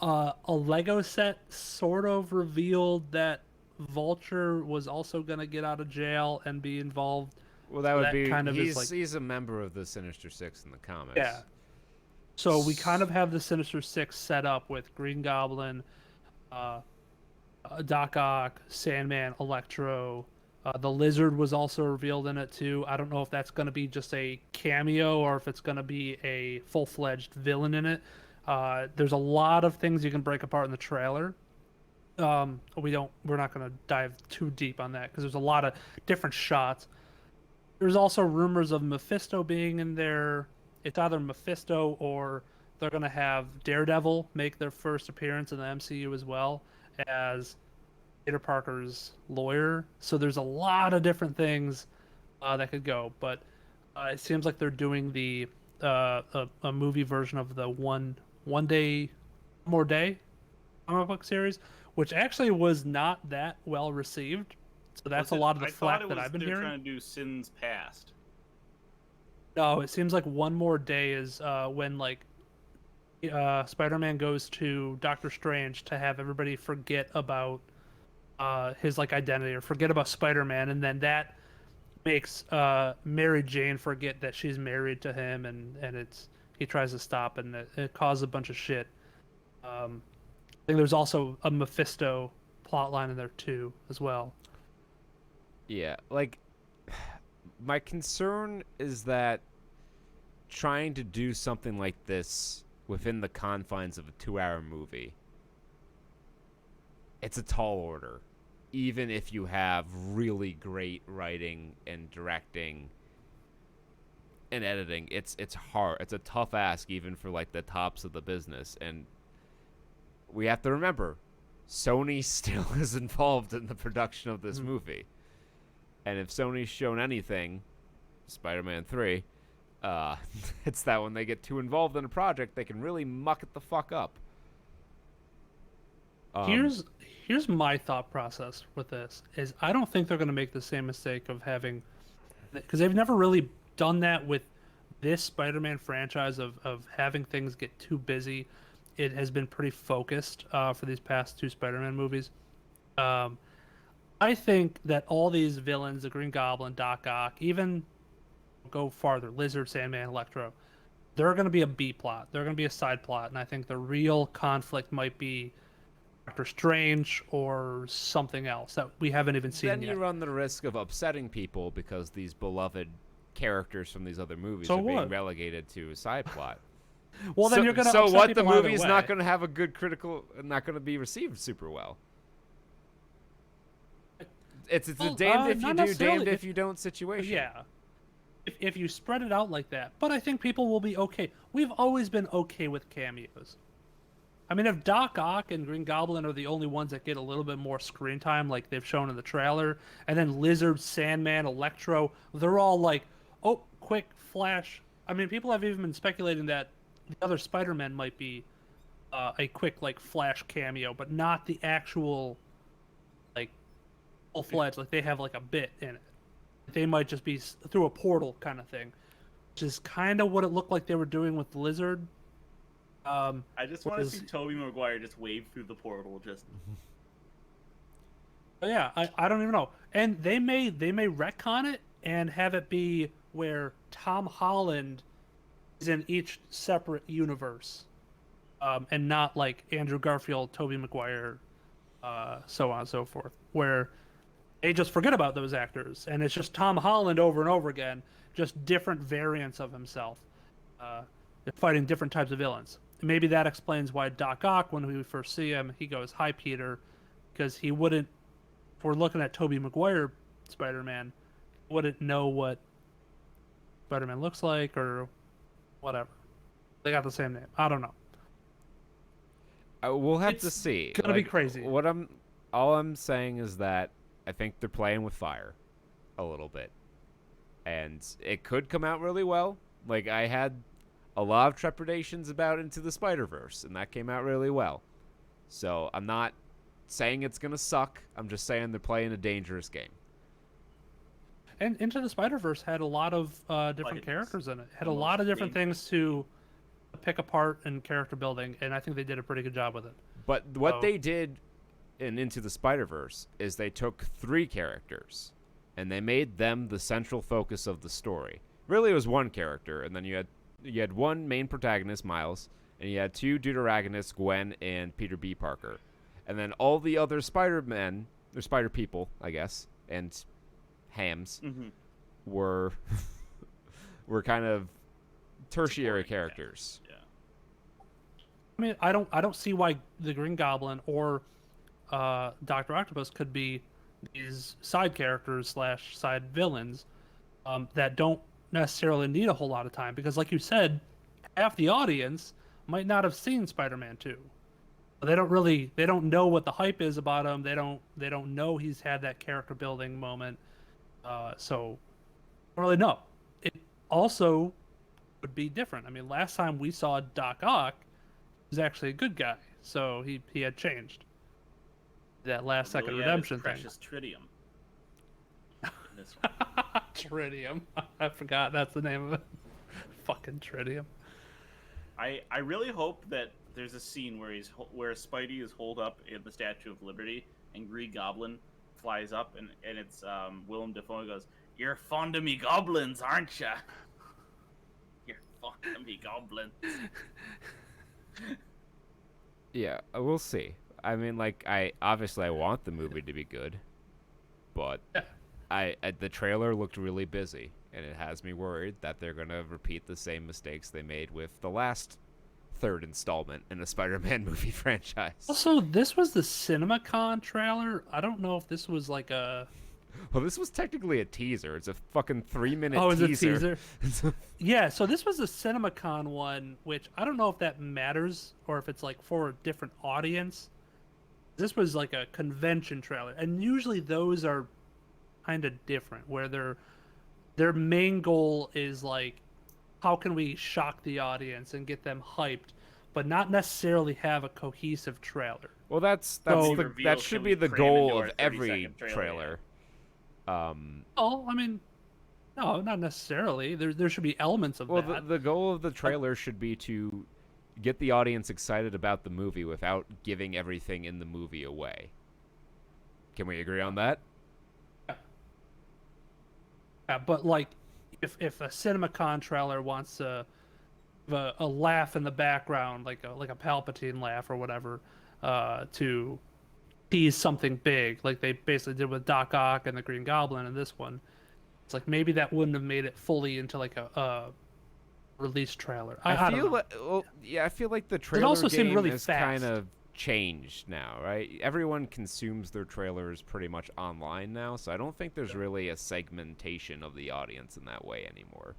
A Lego set sort of revealed that Vulture was also gonna get out of jail and be involved. Well, that So would that be kind of is he's a member of the Sinister Six in the comics. Yeah. So we kind of have the Sinister Six set up with Green Goblin, uh, Doc Ock, Sandman, Electro. The Lizard was also revealed in it too. I don't know if that's going to be just a cameo or if it's going to be a full-fledged villain in it. There's a lot of things you can break apart in the trailer. We're not going to dive too deep on that because there's a lot of different shots. There's also rumors of Mephisto being in there. It's either Mephisto or they're going to have Daredevil make their first appearance in the MCU as well as Peter Parker's lawyer. So there's a lot of different things that could go. But it seems like they're doing a movie version of the one more day comic book series, which actually was not that well received. So that's a lot of the flack that I've been hearing. They're trying to do Sins Past. No, it seems like one more day is when like Spider-Man goes to Doctor Strange to have everybody forget about his like identity or forget about Spider-Man, and then that makes Mary Jane forget that she's married to him, and he tries to stop, and it causes a bunch of shit. I think there's also a Mephisto plotline in there too, as well. Yeah, like my concern is that trying to do something like this within the confines of a 2-hour movie, it's a tall order. Even if you have really great writing and directing and editing, it's hard. It's a tough ask even for like the tops of the business. And we have to remember, Sony still is involved in the production of this movie. And if Sony's shown anything, Spider-Man 3, it's that when they get too involved in a project, they can really muck it the fuck up. Here's my thought process with this is I don't think they're going to make the same mistake of having, because they've never really done that with this Spider-Man franchise of having things get too busy. It has been pretty focused for these past two Spider-Man movies. I think that all these villains, the Green Goblin, Doc Ock, even go farther, Lizard, Sandman, Electro, they're going to be a B plot. They're going to be a side plot, and I think the real conflict might be Doctor Strange or something else that we haven't even seen Then yet. you run the risk of upsetting people because these beloved characters from these other movies So are being what? relegated to a side plot. Well, then you're going to So upset what? The people either movie's way. not going to have a good critical, not going to be received super well. It's a damned if you not do, necessarily. damned if you don't situation. Yeah. If you spread it out like that. But I think people will be okay. We've always been okay with cameos. I mean, if Doc Ock and Green Goblin are the only ones that get a little bit more screen time, like they've shown in the trailer, and then Lizard, Sandman, Electro, they're all like, oh, quick flash. I mean, people have even been speculating that the other Spider-Man might be a quick, like, flash cameo, but not the actual, like, full-fledged, like, they have, like, a bit in it. They might just be through a portal kind of thing, which is kind of what it looked like they were doing with the Lizard. I just want to see Tobey Maguire just wave through the portal, just. Yeah, I don't even know. And they may retcon it and have it be where Tom Holland is in each separate universe, and not like Andrew Garfield, Tobey Maguire, so on and so forth, where they just forget about those actors and it's just Tom Holland over and over again, just different variants of himself. fighting different types of villains. Maybe that explains why Doc Ock, when we first see him, he goes, "Hi, Peter," because he wouldn't. If we're looking at Tobey Maguire Spider-Man, wouldn't know what Spider-Man looks like or whatever. They got the same name. I don't know. We'll have to It's see. gonna be crazy. All I'm saying is that I think they're playing with fire a little bit, and it could come out really well. Like, I had a lot of trepidations about Into the Spider-Verse, and that came out really well. So I'm not saying it's gonna suck. I'm just saying they're playing a dangerous game. And Into the Spider-Verse had a lot of different Like, characters in it. Had the a lot of most different dangerous. things to pick apart in character building, and I think they did a pretty good job with it. But what Oh. they did in Into the Spider-Verse is they took 3 characters, and they made them the central focus of the story. Really, it was one character, and then you had one main protagonist, Miles, and you had 2 deuteragonists, Gwen and Peter B. Parker. And then all the other Spider-Men, or Spider-People, I guess, and Hams, Mm-hmm. were were kind of tertiary Supporting characters. Yeah. I mean, I don't see why the Green Goblin or Doctor Octopus could be these side characters / side villains that don't necessarily need a whole lot of time because, like you said, half the audience might not have seen Spider-Man 2. They don't know what the hype is about him. They don't know he's had that character building moment. So I don't really know. It also would be different. I mean, last time we saw Doc Ock, he was actually a good guy, so he had changed. That last second redemption thing. Precious tritium. In this one. Tritium. I forgot that's the name of it. Fucking Tritium. I really hope that there's a scene where Spidey is holed up in the Statue of Liberty and Green Goblin flies up and it's Willem Dafoe and goes, "You're fond of me goblins, aren't ya? You're fond of me goblins." Yeah, we'll see. I mean, like, I want the movie to be good, but the trailer looked really busy, and it has me worried that they're gonna repeat the same mistakes they made with the last 3rd installment in a Spider-Man movie franchise. Also, this was the CinemaCon trailer. I don't know if this was like a. Well, this was technically a teaser. It's a fucking 3-minute Oh, is it teaser. teaser? Yeah, so this was the CinemaCon one, which I don't know if that matters or if it's like for a different audience. This was like a convention trailer, and usually those are kind of different, where their main goal is like, how can we shock the audience and get them hyped, but not necessarily have a cohesive trailer. Well, that should be the goal of every trailer. Oh, I mean, no, not necessarily. There should be elements of Well, that. the goal of the trailer should be to get the audience excited about the movie without giving everything in the movie away. Can we agree on that? Yeah, but like, if a CinemaCon trailer wants a laugh in the background, like a Palpatine laugh or whatever, to tease something big, like they basically did with Doc Ock and the Green Goblin in this one, it's like maybe that wouldn't have made it fully into like a release trailer. I feel don't know. I feel like the trailer also seemed game really is fast. kind of changed now, right? Everyone consumes their trailers pretty much online now, so I don't think there's really a segmentation of the audience in that way anymore.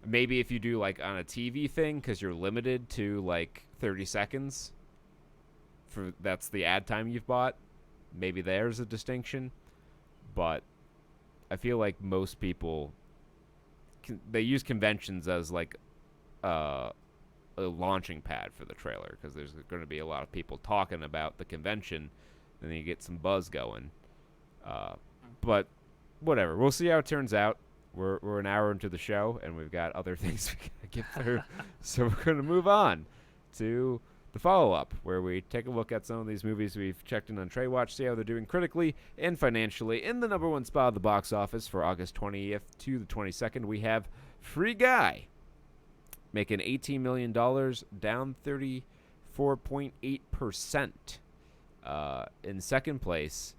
Maybe if you do like on a TV thing, because you're limited to like 30 seconds, that's the ad time you've bought, maybe there's a distinction. But I feel like most people they use conventions as like a launching pad for the trailer, because there's going to be a lot of people talking about the convention, and then you get some buzz going. But whatever, we'll see how it turns out. We're an hour into the show, and we've got other things we gotta get through, so we're going to move on to the follow-up, where we take a look at some of these movies we've checked in on Trae Watch, see how they're doing critically and financially. In the #1 spot of the box office for August 20th to the 22nd, we have Free Guy, making $18 million, down 34.8%. In second place,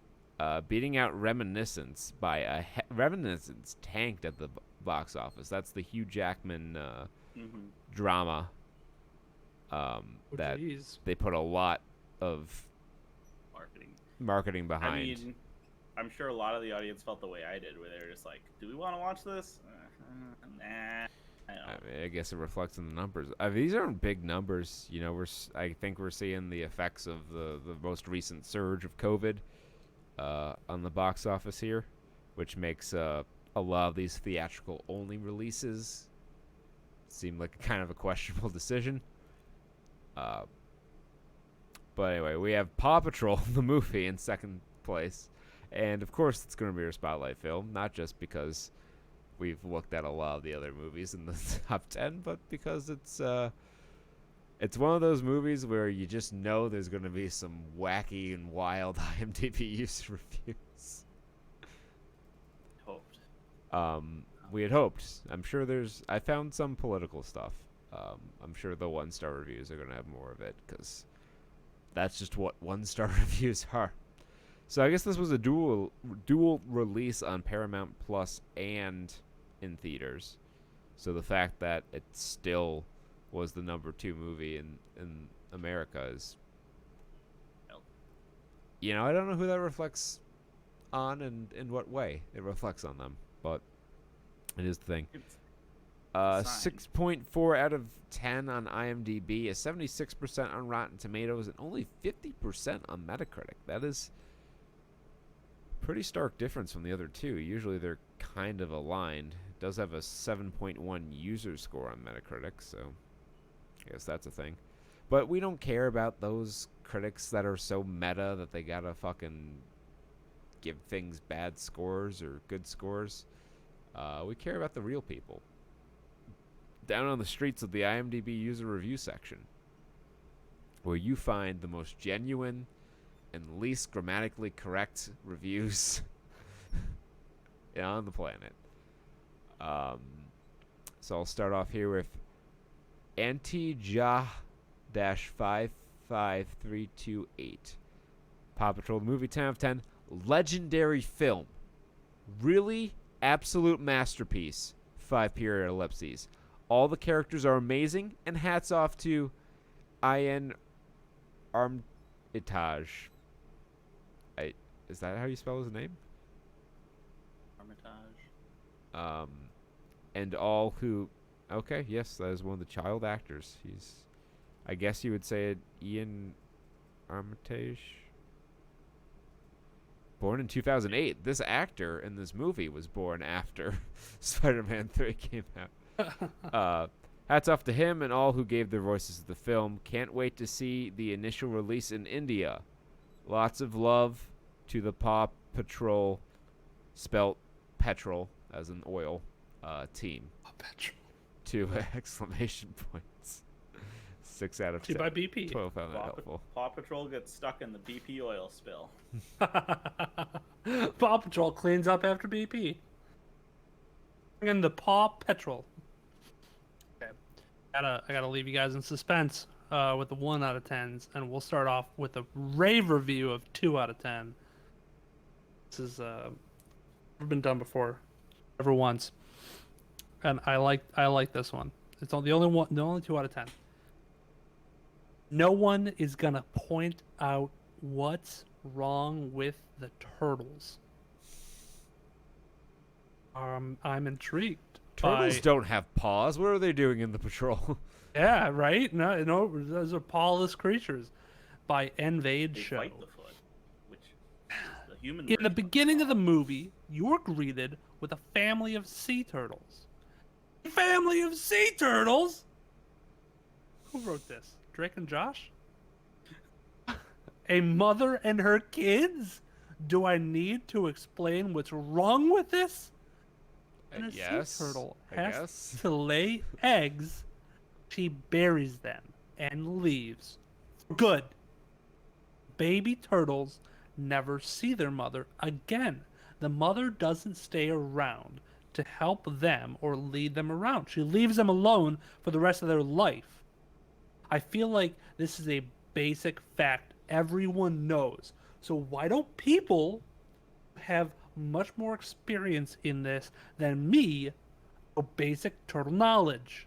beating out Reminiscence by Reminiscence tanked at the box office. That's the Hugh Jackman Mm-hmm. drama. That Jeez. they put a lot of marketing behind. I mean, I'm sure a lot of the audience felt the way I did, where they were just like, "Do we want to watch this? Nah." I guess it reflects in the numbers. These aren't big numbers. You know, I think we're seeing the effects of the most recent surge of COVID on the box office here, which makes a lot of these theatrical only releases seem like kind of a questionable decision. But anyway, we have Paw Patrol, the movie, in second place. And, of course, it's going to be our spotlight film, not just because we've looked at a lot of the other movies in the top 10, but because it's one of those movies where you just know there's going to be some wacky and wild IMDb user reviews. We had hoped. I'm sure I found some political stuff. I'm sure the 1-star reviews are going to have more of it, because that's just what 1-star reviews are. So I guess this was a dual release on Paramount Plus and in theaters. So the fact that it still was the number 2 movie in America is, you know, I don't know who that reflects on and in what way it reflects on them, but it is the thing. 6.4 out of 10 on IMDb, a 76% on Rotten Tomatoes, and only 50% on Metacritic. That is pretty stark difference from the other two. Usually they're kind of aligned. It does have a 7.1 user score on Metacritic, so I guess that's a thing. But we don't care about those critics that are so meta that they gotta fucking give things bad scores or good scores. We care about the real people. Down on the streets of the IMDb user review section, where you find the most genuine and least grammatically correct reviews on the planet. So I'll start off here with Antija-55328. Paw Patrol the movie, 10 out of 10. Legendary film. Really absolute masterpiece. 5 period ellipses. All the characters are amazing, and hats off to Ian Armitage. Is that how you spell his name? Armitage. And all who... Okay, yes, that is one of the child actors. I guess you would say it, Ian Armitage. Born in 2008. This actor in this movie was born after Spider-Man 3 came out. Hats off to him and all who gave their voices to the film. Can't wait to see the initial release in India. Lots of love to the Paw Patrol, spelt petrol as in oil, team. Petrol. 2 exclamation points. 6 out of 10. By BP. 12 found that helpful. Paw Patrol gets stuck in the BP oil spill. Paw Patrol cleans up after BP. And the Paw Patrol. Okay. I gotta leave you guys in suspense with the 1 out of 10s, and we'll start off with a rave review of 2 out of 10. This is never been done before, ever once, and I like this one. It's the only 2 out of 10. No one is gonna point out what's wrong with the turtles. I'm intrigued. Turtles don't have paws. What are they doing in the patrol? Yeah, right? No, those are pawless creatures. By Envade They Show. bite the foot, which is the human In the version. beginning of the movie, you're greeted with a family of sea turtles. A family of sea turtles? Who wrote this? Drake and Josh? A mother and her kids? Do I need to explain what's wrong with this? When a Yes, sea turtle I has guess. to lay eggs, she buries them and leaves for good. Baby turtles never see their mother again. The mother doesn't stay around to help them or lead them around. She leaves them alone for the rest of their life. I feel like this is a basic fact everyone knows. So why don't people have much more experience in this than me for basic turtle knowledge?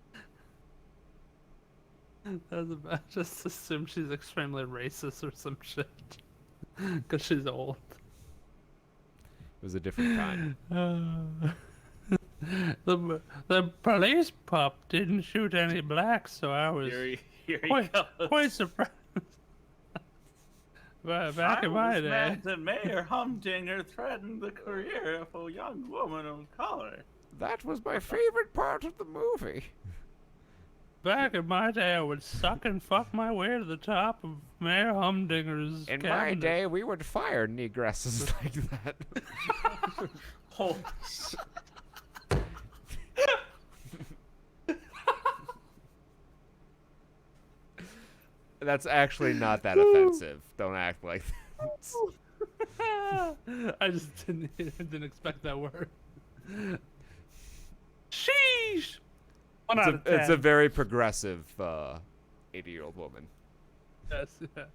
Just assume she's extremely racist or some shit. Because she's old. It was a different time. The police pup didn't shoot any blacks, so I was Here he quite goes. surprised. Back in my day. mad that Mayor Humdinger threatened the career of a young woman of color. That was my favorite part of the movie. Back in my day, I would suck and fuck my way to the top of Mayor Humdinger's In my cabinet. day, we would fire negresses like that. Holy shit. That's actually not that offensive. Don't act like that. I just didn't expect that word. Sheesh! One out of 10. It's a very progressive 80-year-old woman. Yes, yeah.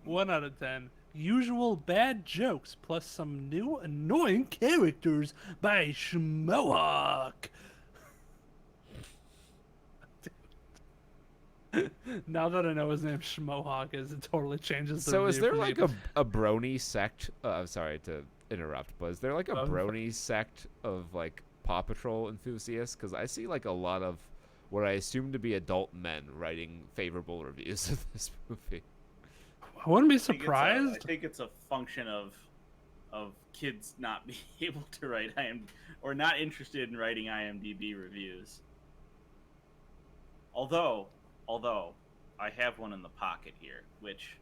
1 out of 10. Usual bad jokes plus some new annoying characters by Schmohawk. Now that I know his name Schmohawk is, it totally changes the So is review there for like me. a brony sect? I'm sorry to interrupt, but is there like a Oh, brony sect of like Paw Patrol enthusiasts? Because I see like a lot of what I assume to be adult men writing favorable reviews of this movie. I wouldn't be I surprised. think it's a function of kids not being able to write or not interested in writing IMDb reviews. Although I have one in the pocket here, which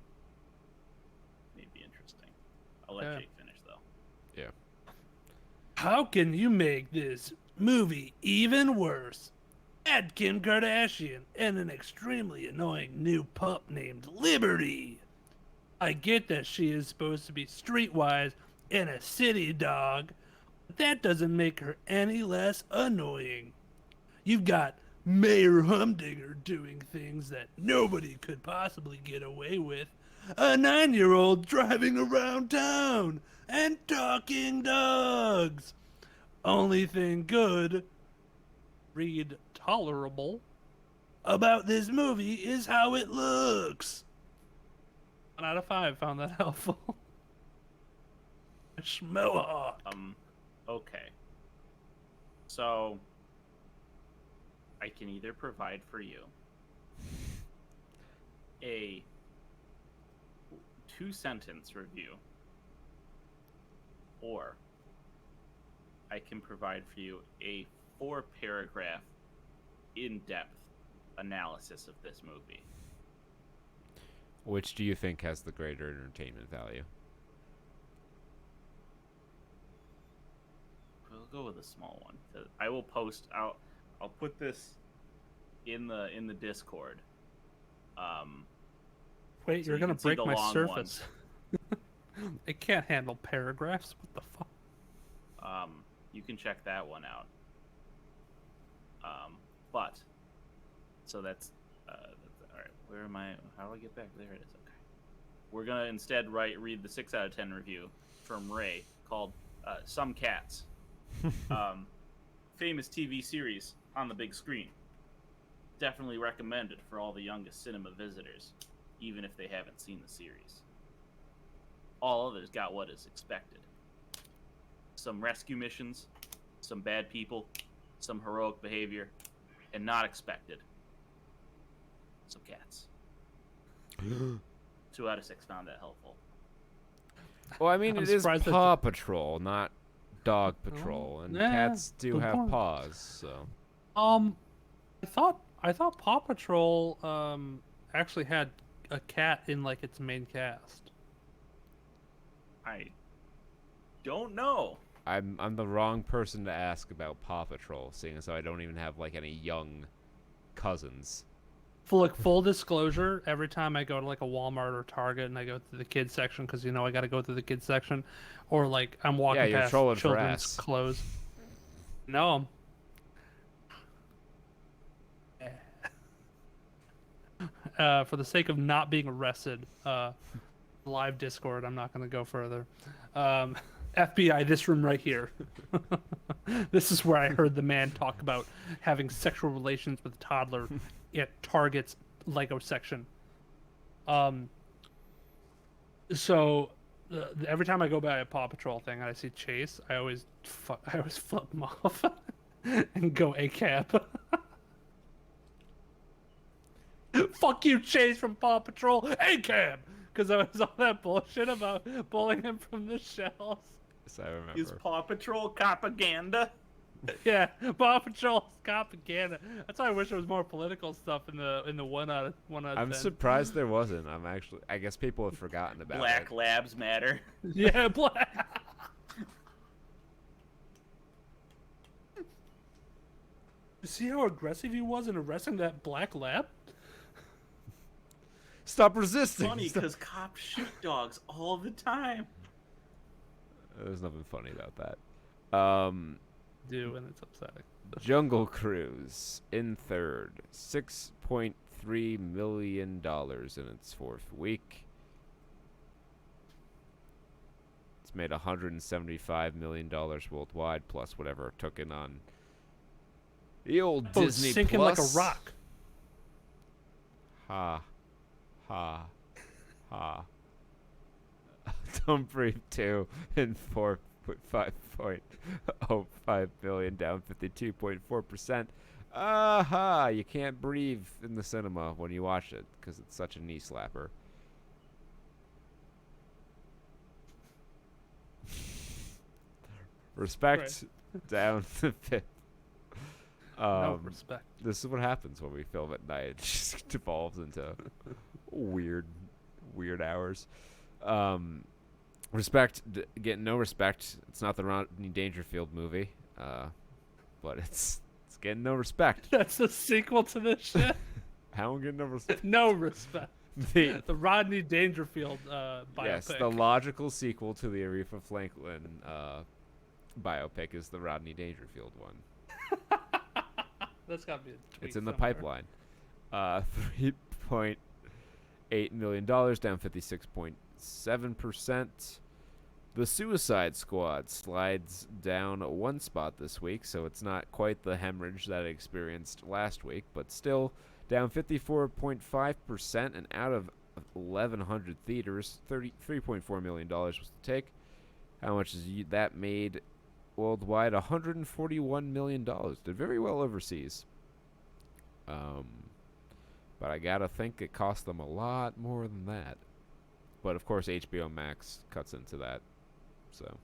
may be interesting. I'll let Yeah. Jake finish though. Yeah. How can you make this movie even worse? Add Kim Kardashian and an extremely annoying new pup named Liberty. I get that she is supposed to be streetwise and a city dog, but that doesn't make her any less annoying. You've got Mayor Humdinger doing things that nobody could possibly get away with. A 9-year-old driving around town and talking dogs. Only thing good, read tolerable, about this movie is how it looks. 1 out of 5 found that helpful. Schmohawk. Okay. So I can either provide for you a 2-sentence review, or I can provide for you a 4-paragraph in-depth analysis of this movie. Which do you think has the greater entertainment value? We'll go with a small one. I will post out. I'll put this in the Discord. Wait, So you're you gonna can see break the my long surface. It can't handle paragraphs. What the fuck? You can check that one out. But so that's all right. Where am I? How do I get back? There it is. Okay. We're gonna instead read the 6 out of 10 review from Ray called "Some Cats." Famous TV series on the big screen. Definitely recommended for all the youngest cinema visitors, even if they haven't seen the series. All others got what is expected. Some rescue missions, some bad people, some heroic behavior, and not expected. Some cats. 2 out of 6 found that helpful. Well, I mean, I'm it is surprised that Paw Patrol, not Dog Patrol, and yeah, cats do good have point. paws, so. I thought Paw Patrol actually had a cat in like its main cast. I don't know. I'm the wrong person to ask about Paw Patrol, seeing as though I don't even have like any young cousins. Full disclosure, every time I go to like a Walmart or Target and I go to the kids section, because I got to go through the kids section, or like I'm walking you're past trolling for children's ass. clothes. No. For the sake of not being arrested, live Discord, I'm not going to go further. FBI, this room right here. This is where I heard the man talk about having sexual relations with a toddler at Target's Lego section. So every time I go by a Paw Patrol thing and I see Chase, I always flip him off and go ACAB. Fuck you, Chase from Paw Patrol, ACAB! Because I was all that bullshit about pulling him from the shells. Yes, I remember. Is Paw Patrol propaganda? Yeah, Paw Patrol's propaganda. That's why I wish there was more political stuff in the one out of 10. I'm surprised there wasn't. I guess people have forgotten about Black it. Labs matter. Yeah, black. You see how aggressive he was in arresting that black lab? Stop resisting. Funny Stop- because cops shoot dogs all the time. There's nothing funny about that. Do, and it's upsetting. Jungle Cruise in third, $6.3 million in its fourth week. It's made $175 million worldwide, plus whatever it took in on the old Oh, it's Disney sinking Plus. like a rock. Ha, ha, ha. Don't Breathe 2 in 5.05 billion, down 52.4%. Aha! You can't breathe in the cinema when you watch it because it's such a knee slapper. Respect down to fifth. No respect. This is what happens when we film at night. It just devolves into weird hours. Getting no respect. It's not the Rodney Dangerfield movie, but it's getting no respect. That's the sequel to this shit. How am I getting no respect? No respect. The The Rodney Dangerfield biopic. yes, the logical sequel to the Aretha Franklin biopic is the Rodney Dangerfield one. That's gotta be a tweet It's in the somewhere. pipeline. $3.8 million, down 56.7%. The Suicide Squad slides down one spot this week, so it's not quite the hemorrhage that it experienced last week, but still down 54.5%, and out of 1,100 theaters, $33.4 million was the take. How much is that made worldwide? $141 million. Did very well overseas. But I gotta think it cost them a lot more than that. But of course HBO Max cuts into that. So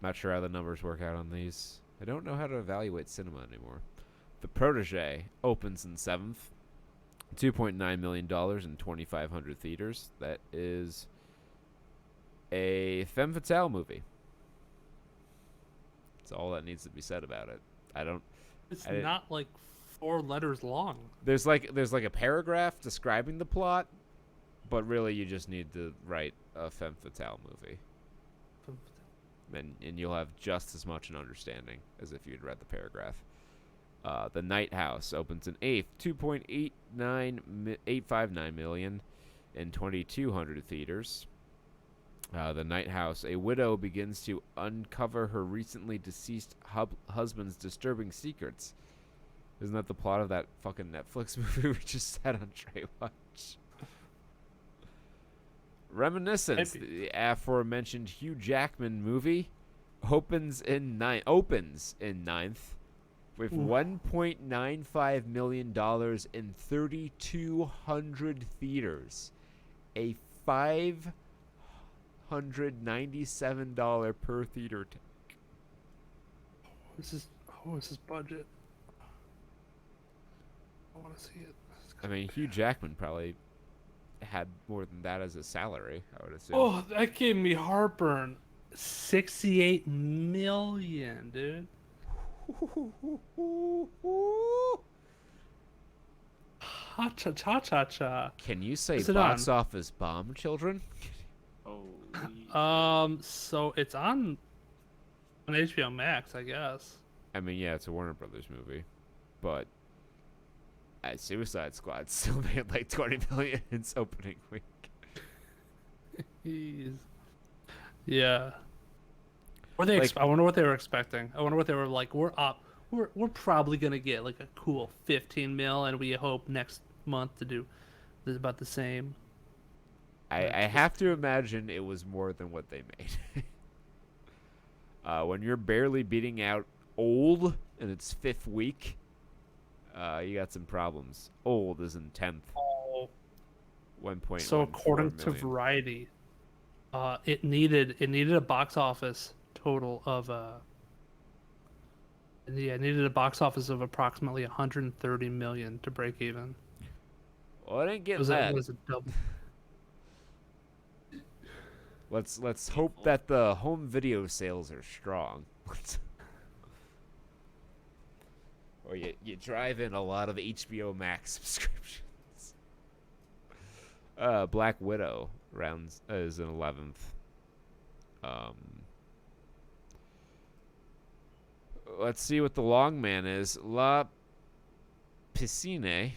not sure how the numbers work out on these. I don't know how to evaluate cinema anymore. The Protege opens in 7th. $2.9 million in 2,500 theaters. That is a femme fatale movie. That's all that needs to be said about it. It's I didn't- not like 4 letters long. There's like a paragraph describing the plot, but really you just need to write a femme fatale movie. And you'll have just as much an understanding as if you'd read the paragraph. The Night House opens in 8th, $859 million in 2,200 theaters. The Night House, a widow begins to uncover her recently deceased husband's disturbing secrets. Isn't that the plot of that fucking Netflix movie we just had on Trae Watch? Reminiscence, the aforementioned Hugh Jackman movie, opens in 9th with $1.95 million in 3,200 theaters, a $597 per theater take. What is his budget? I want to see it. I mean, Hugh Jackman probably had more than that as a salary, I would assume. Oh, that gave me heartburn. 68 million, dude. Ha cha cha cha cha. Can you say Is it box on? office bomb, children? Holy So it's on HBO Max, I guess. I mean, yeah, it's a Warner Brothers movie, but Suicide Squad still made like $20 million in its opening week. Jeez. Yeah. Were they? Like- I wonder what they were expecting. I wonder what they were like. We're up. We're probably gonna get like a cool 15 mil, and we hope next month to do about the same. I have to imagine it was more than what they made. When you're barely beating out Old in its 5th week, you got some problems. Old is in 10th. Oh. 1.14 So according to million. Variety, it needed a box office total of it needed a box office of approximately 130 million to break even. Well, I didn't get Was that. was a double. Let's hope that the home video sales are strong. Or you drive in a lot of HBO Max subscriptions. Black Widow rounds is in 11th. Let's see what the long man is. La Piscine,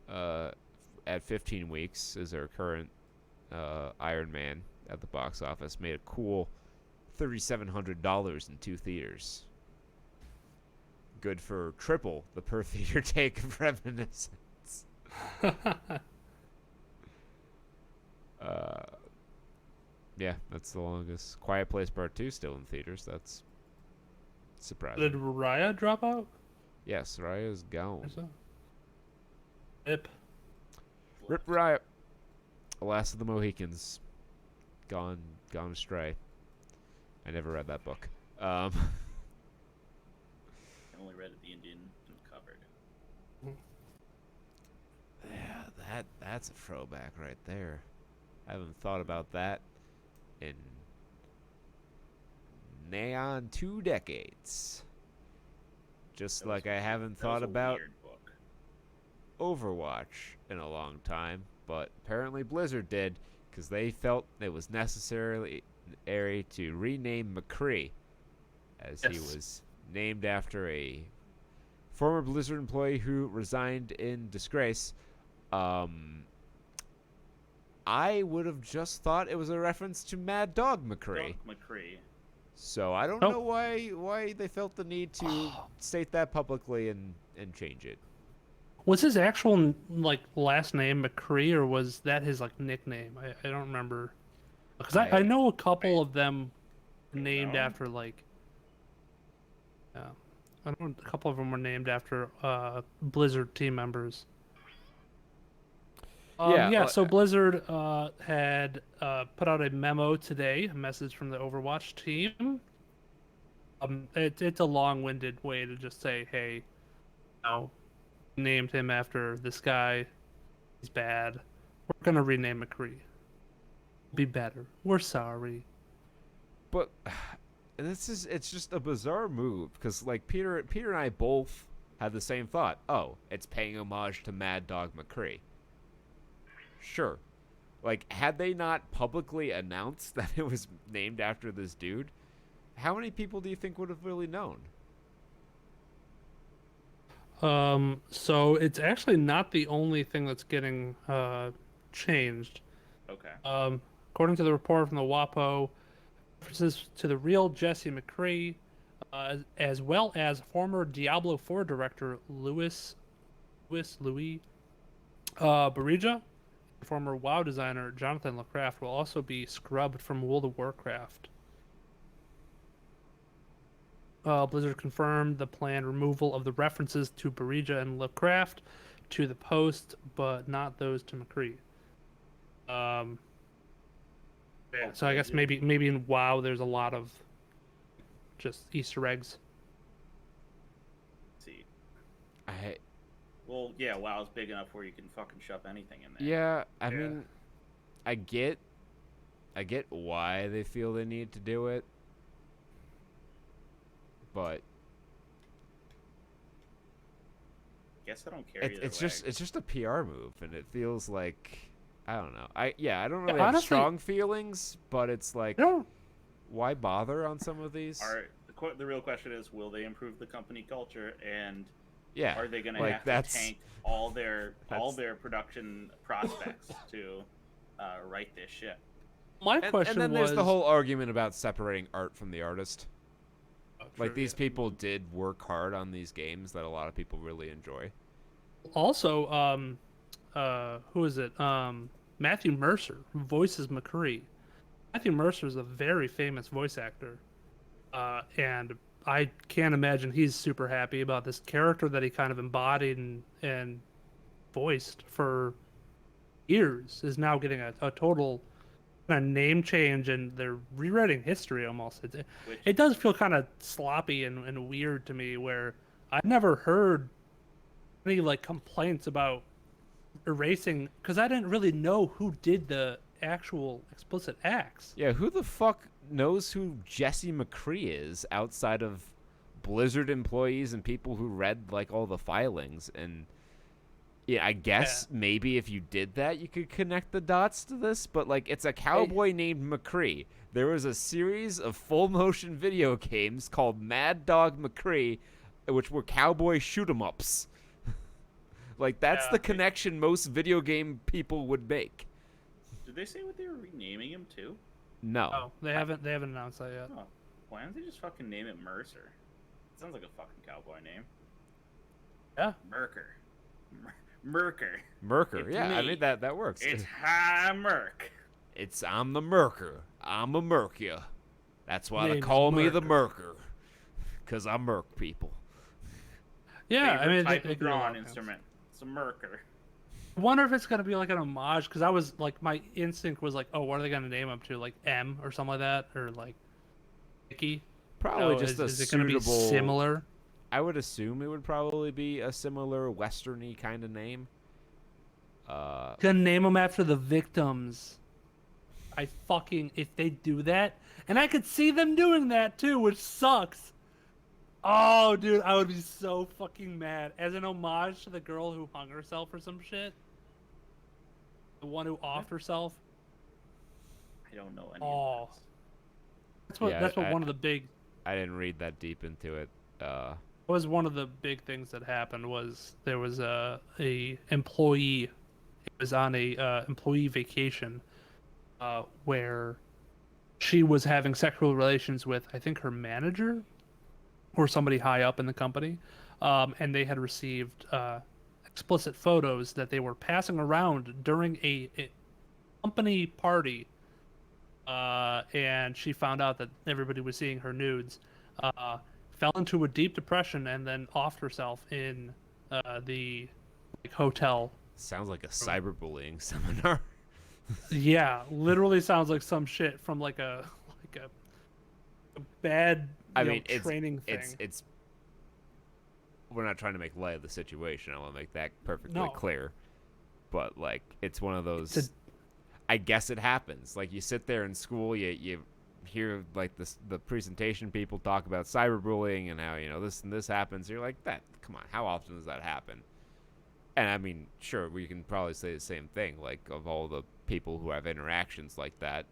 at 15 weeks, is our current Iron Man at the box office. Made a cool $3,700 in 2 theaters. Good for triple the per theater take of Reminiscence. Yeah, that's the longest. Quiet Place Part 2 still in theaters. That's surprising. Did Raya drop out? Yes, Raya's gone. Rip. Rip Riot. Last of the Mohicans. Gone astray. I never read that book. I only read it the Indian covered. Yeah, that's a throwback right there. I haven't thought about that in neon 2 decades. Just like I haven't thought about Overwatch in a long time, but apparently Blizzard did, because they felt it was necessary to rename McCree, as he was named after a former Blizzard employee who resigned in disgrace. I would have just thought it was a reference to Mad Dog McCree. So I don't know why they felt the need to state that publicly and change it. Was his actual last name McCree, or was that his nickname? I don't remember, because I know a couple of them named after I know a couple of them were named after Blizzard team members. So Blizzard had put out a memo today, a message from the Overwatch team. It's a long-winded way to just say, hey, named him after this guy. He's bad. We're gonna rename McCree. Be better. We're sorry. But it's just a bizarre move, because Peter and I both had the same thought. Oh, it's paying homage to Mad Dog McCree. Sure. Had they not publicly announced that it was named after this dude, how many people do you think would have really known? So it's actually not the only thing that's getting changed. Okay. According to the report from the WAPO, references to the real Jesse McCree, as well as former Diablo 4 director Louis Barija, former WoW designer Jonathan LaCraft will also be scrubbed from World of Warcraft. Blizzard confirmed the planned removal of the references to Barija and LaCraft to the post, but not those to McCree. So I guess maybe in WoW there's a lot of just Easter eggs. Let's see. Well, yeah, WoW's big enough where you can fucking shove anything in there. Yeah, I mean, I get why they feel they need to do it, but guess I don't care. It's just a PR move, and it feels like, I don't know. I don't really have honestly, strong feelings, but it's why bother on some of these? The real question is, will they improve the company culture, and are they going to have to tank all their production prospects to write this shit? My question and then was, there's the whole argument about separating art from the artist. True, these people did work hard on these games that a lot of people really enjoy. Also, who is it? Matthew Mercer, who voices McCree. Matthew Mercer is a very famous voice actor, and I can't imagine he's super happy about this character that he kind of embodied and voiced for years is now getting a total kind of name change, and they're rewriting history almost. Which It does feel kind of sloppy and weird to me, where I've never heard any like complaints about erasing because I didn't really know who did the actual explicit acts. Yeah, who the fuck knows who Jesse McCree is outside of Blizzard employees and people who read like all the filings? And yeah, I guess maybe if you did that, you could connect the dots to this. But like, it's a cowboy named McCree. There was a series of full motion video games called Mad Dog McCree, which were cowboy shoot 'em ups. Like, that's the connection most video game people would make. Did they say what they were renaming him to? No. Oh, they haven't announced that yet. Oh, why don't they just fucking name it Mercer? It sounds like a fucking cowboy name. Yeah. Merker. Merker. Merker. It's Yeah, I me. mean that works. It's High Merc. I'm the Merker. I'm a Merc ya. That's why they Name's call me the Merker. Merker. Because I Merc people. Yeah, I Favorite mean, type they of could do a lot drawing of things. instrument. It's a Merker. I wonder if it's gonna be like an homage, because I was like, my instinct was like, oh, what are they gonna name him to, like M or something like that, or like Mickey? Probably Oh, just a is it gonna be suitable. similar? I would assume it would probably be a similar westerny kind of name. Gonna name them after the victims. I fucking if they do that, and I could see them doing that too, which sucks. Oh, dude, I would be so fucking mad. As an homage to the girl who hung herself or some shit, the one who offed herself. I don't know any Oh, of this. that's what I- one of the big I didn't read that deep into it. was one of the big things that happened was there was a employee. It was on a employee vacation, where she was having sexual relations with, I think, her manager or somebody high up in the company, and they had received explicit photos that they were passing around during a company party, and she found out that everybody was seeing her nudes, fell into a deep depression, and then offed herself in the hotel. Sounds like a cyberbullying seminar. Yeah, literally sounds like some shit from like a bad training thing. It's. We're not trying to make light of the situation. I want to make that perfectly No. clear. But like, it's one of those. I guess it happens. Like, you sit there in school, you hear like the presentation people talk about cyberbullying and how this and this happens. You're like, that. Come on, how often does that happen? And I mean, sure, we can probably say the same thing. Like, of all the people who have interactions like that,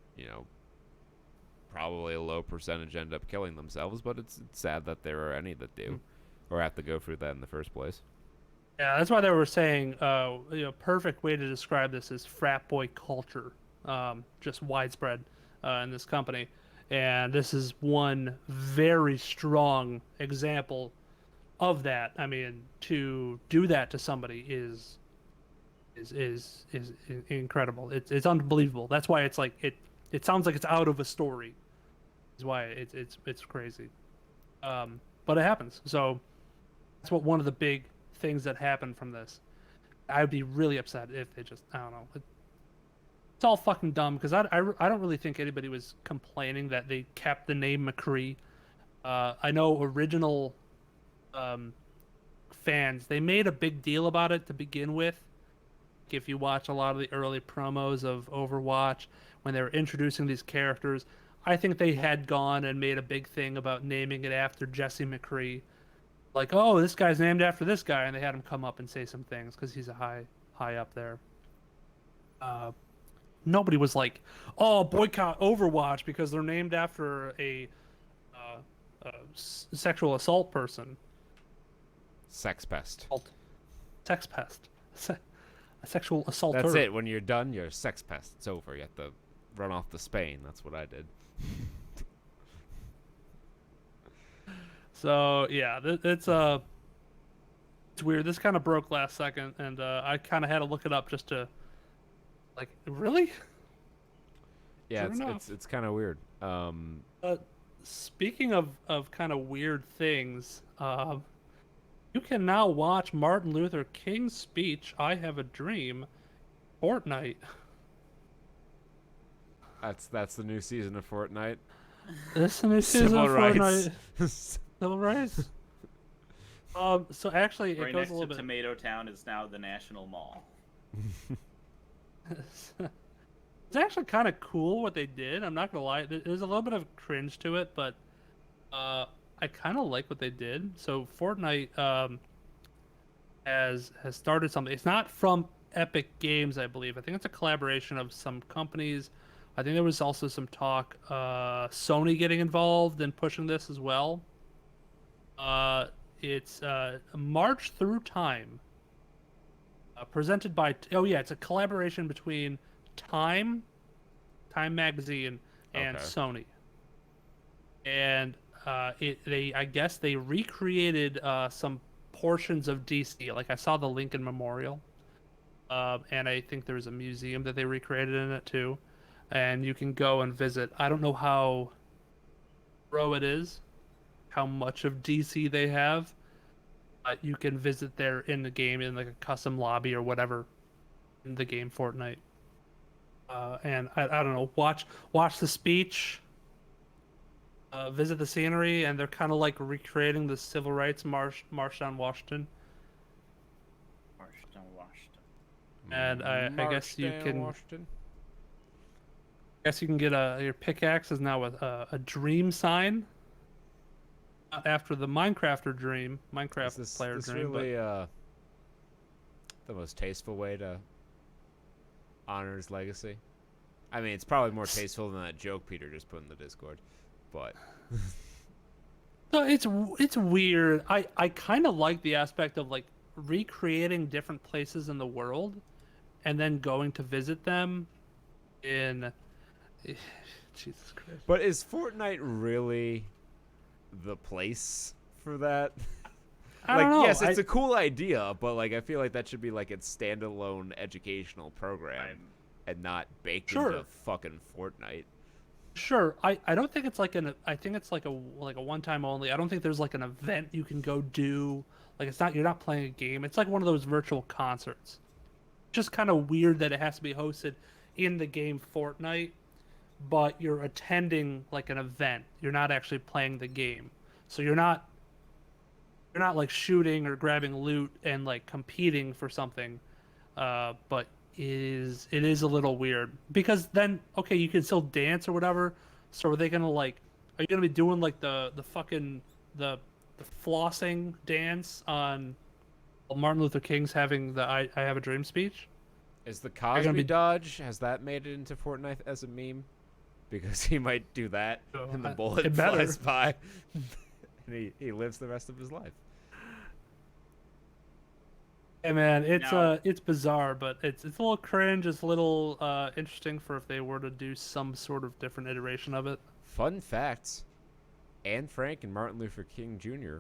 probably a low percentage end up killing themselves. But it's sad that there are any that do, or have to go through that in the first place. Yeah, that's why they were saying, perfect way to describe this is frat boy culture, just widespread in this company, and this is one very strong example of that. I mean, to do that to somebody is incredible. It's unbelievable. That's why it's like it sounds like it's out of a story. Is why it's crazy. But it happens. So that's what one of the big things that happened from this. I'd be really upset if they just, I don't know. It's all fucking dumb, because I don't really think anybody was complaining that they kept the name McCree. I know original fans, they made a big deal about it to begin with. If you watch a lot of the early promos of Overwatch, when they were introducing these characters, I think they had gone and made a big thing about naming it after Jesse McCree. Like, oh, this guy's named after this guy, and they had him come up and say some things because he's a high up there. Nobody was like, oh, boycott Overwatch because they're named after a sexual assault person. Sex pest. Sex pest. A sexual assaulter. That's it. When you're done, you're a sex pest. It's over. You have to run off to Spain. That's what I did. So yeah, it's it's weird. This kind of broke last second, and I kind of had to look it up just to, like, really? Yeah, Sure enough. it's kind of weird. Speaking of kind of weird things, you can now watch Martin Luther King's speech, "I Have a Dream," Fortnite. That's the new season of Fortnite. This is the new season Civil of rights. Fortnite. Civil rights. So actually, Right it goes next a little to bit. Tomato Town is now the National Mall. It's actually kind of cool what they did. I'm not gonna lie. There's a little bit of cringe to it, but I kind of like what they did. So Fortnite has started something. It's not from Epic Games, I believe. I think it's a collaboration of some companies. I think there was also some talk Sony getting involved and pushing this as well. It's March Through Time. Presented by it's a collaboration between Time Magazine, and Okay. Sony. And I guess they recreated some portions of DC. Like I saw the Lincoln Memorial, and I think there's a museum that they recreated in it too. And you can go and visit. I don't know how pro it is, how much of DC they have. You can visit there in the game in like a custom lobby or whatever in the game Fortnite. And I don't know, watch the speech, visit the scenery, and they're kind of like recreating the civil rights march on Washington. March down Washington. And I guess you March down can Washington. get your pickaxe is now a dream sign. Not after the Minecrafter dream, Minecraft player Is this dream, really the most tasteful way to honor his legacy? I mean, it's probably more tasteful than that joke Peter just put in the Discord, but so it's weird. I kind of like the aspect of like recreating different places in the world, and then going to visit them. In Jesus Christ. But is Fortnite really the place for that? I Like, don't know. yes, it's a cool idea, but like I feel like that should be like its standalone educational program and not baked into fucking Fortnite. Sure. I don't think it's like I think it's like a one time only. I don't think there's like an event you can go do. Like you're not playing a game. It's like one of those virtual concerts. Just kind of weird that it has to be hosted in the game Fortnite, but you're attending like an event. You're not actually playing the game. So you're not like shooting or grabbing loot and like competing for something. But it is a little weird because then okay, you can still dance or whatever. So are they gonna like? Are you gonna be doing like the fucking the flossing dance on Martin Luther King's having the I Have a Dream speech? Is the Cosby Dodge, has that made it into Fortnite as a meme? Because he might do that and the bullet flies by and he lives the rest of his life. Hey man, it's bizarre, but it's a little cringe. It's a little interesting for if they were to do some sort of different iteration of it. Fun facts: Anne Frank and Martin Luther King Jr.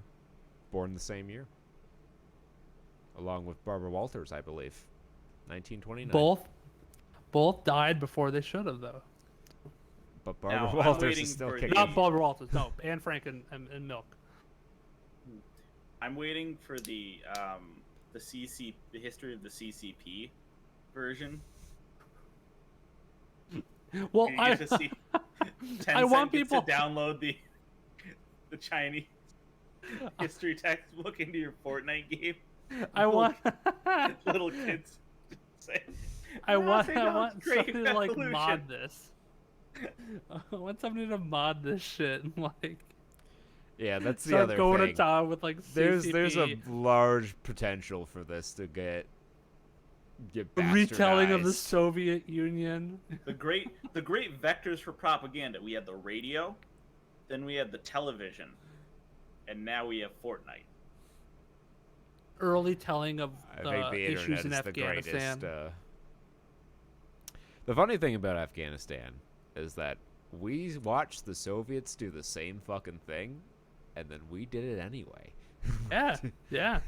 born the same year, along with Barbara Walters, I believe, 1929. Both died before they should have, though. But Barbara Walters is still kicking. Not Barbara Walters, no. Anne Frank and Milk. I'm waiting for the history of the CCP version. Well, I get to see I want people to download the Chinese history textbook into your Fortnite game. I want little kids say. I want great somebody to like evolution. mod this. I want somebody to mod this shit and like. Yeah, that's the start other going thing. to town with like CCP. There's a large potential for this to get retelling of the bastardized. Soviet Union. The great vectors for propaganda. We had the radio, then we had the television, and now we have Fortnite. Early telling of I think the issues in internet is the Afghanistan. greatest. The funny thing about Afghanistan is that we watched the Soviets do the same fucking thing, and then we did it anyway. Yeah, yeah.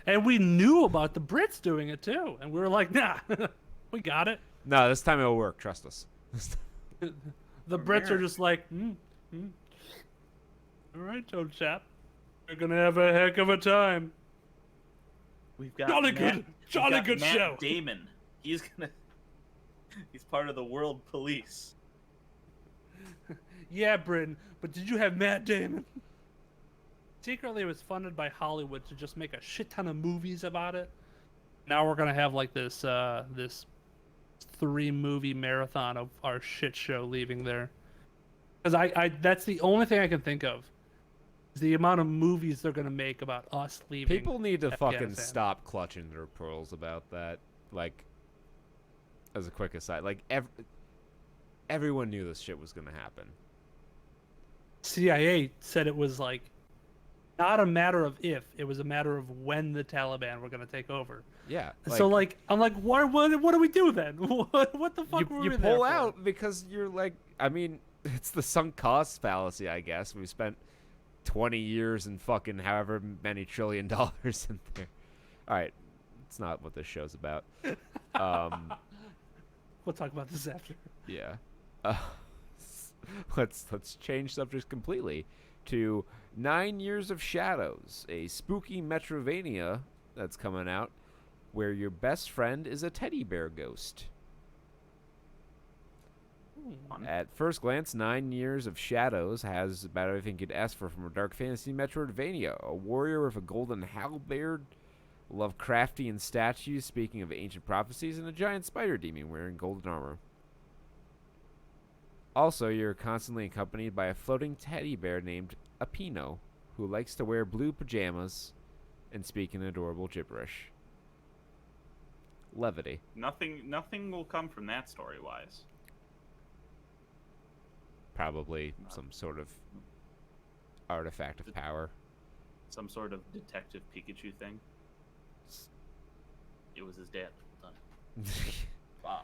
And we knew about the Brits doing it too, and we were like, nah, we got it. No, this time it'll work. Trust us. The Brits are just like, all right, old chap, you're gonna have a heck of a time. We've got Jolly Matt, good, we've jolly got good Matt show. Damon. He's part of the world police. Yeah, Britain, but did you have Matt Damon? Secretly, it was funded by Hollywood to just make a shit ton of movies about it. Now we're gonna have like this 3-movie marathon of our shit show leaving there. Because I that's the only thing I can think of. Is the amount of movies they're gonna make about us leaving. People need to fucking Afghanistan. stop clutching their pearls about that. Like, as a quick aside, like everyone knew this shit was gonna happen. CIA said it was like not a matter of if, it was a matter of when the Taliban were gonna take over. Yeah. So like I'm like, what do we do then? What the fuck were we you there pull for? out because you're like, I mean, it's the sunk cost fallacy, I guess. We spent 20 years and fucking however many $1 trillion in there. All right, it's not what this show's about. We'll talk about this after. Yeah. Let's change subjects completely to 9 Years of Shadows, a spooky Metrovania that's coming out where your best friend is a teddy bear ghost. At first glance, 9 Years of Shadows has about everything you'd ask for from a dark fantasy Metroidvania. A warrior with a golden halberd, Lovecraftian statues speaking of ancient prophecies, and a giant spider demon wearing golden armor. Also, you're constantly accompanied by a floating teddy bear named Apino, who likes to wear blue pajamas and speak in adorable gibberish. Levity. Nothing will come from that story-wise. Probably some sort of artifact of power. Some sort of Detective Pikachu thing. It was his dad the whole time. Wow.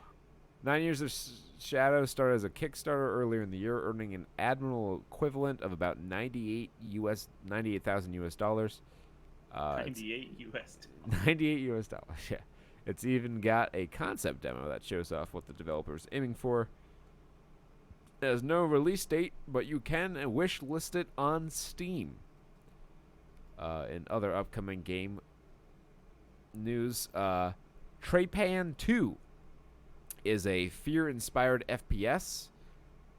9 Years of Shadow started as a Kickstarter earlier in the year, earning an admiral equivalent of about $98,000 US dollars. 98 US. $98 US dollars. Yeah, it's even got a concept demo that shows off what the developer is aiming for. There's no release date, but you can wish list it on Steam. In other upcoming game news, Trae 2 is a fear-inspired FPS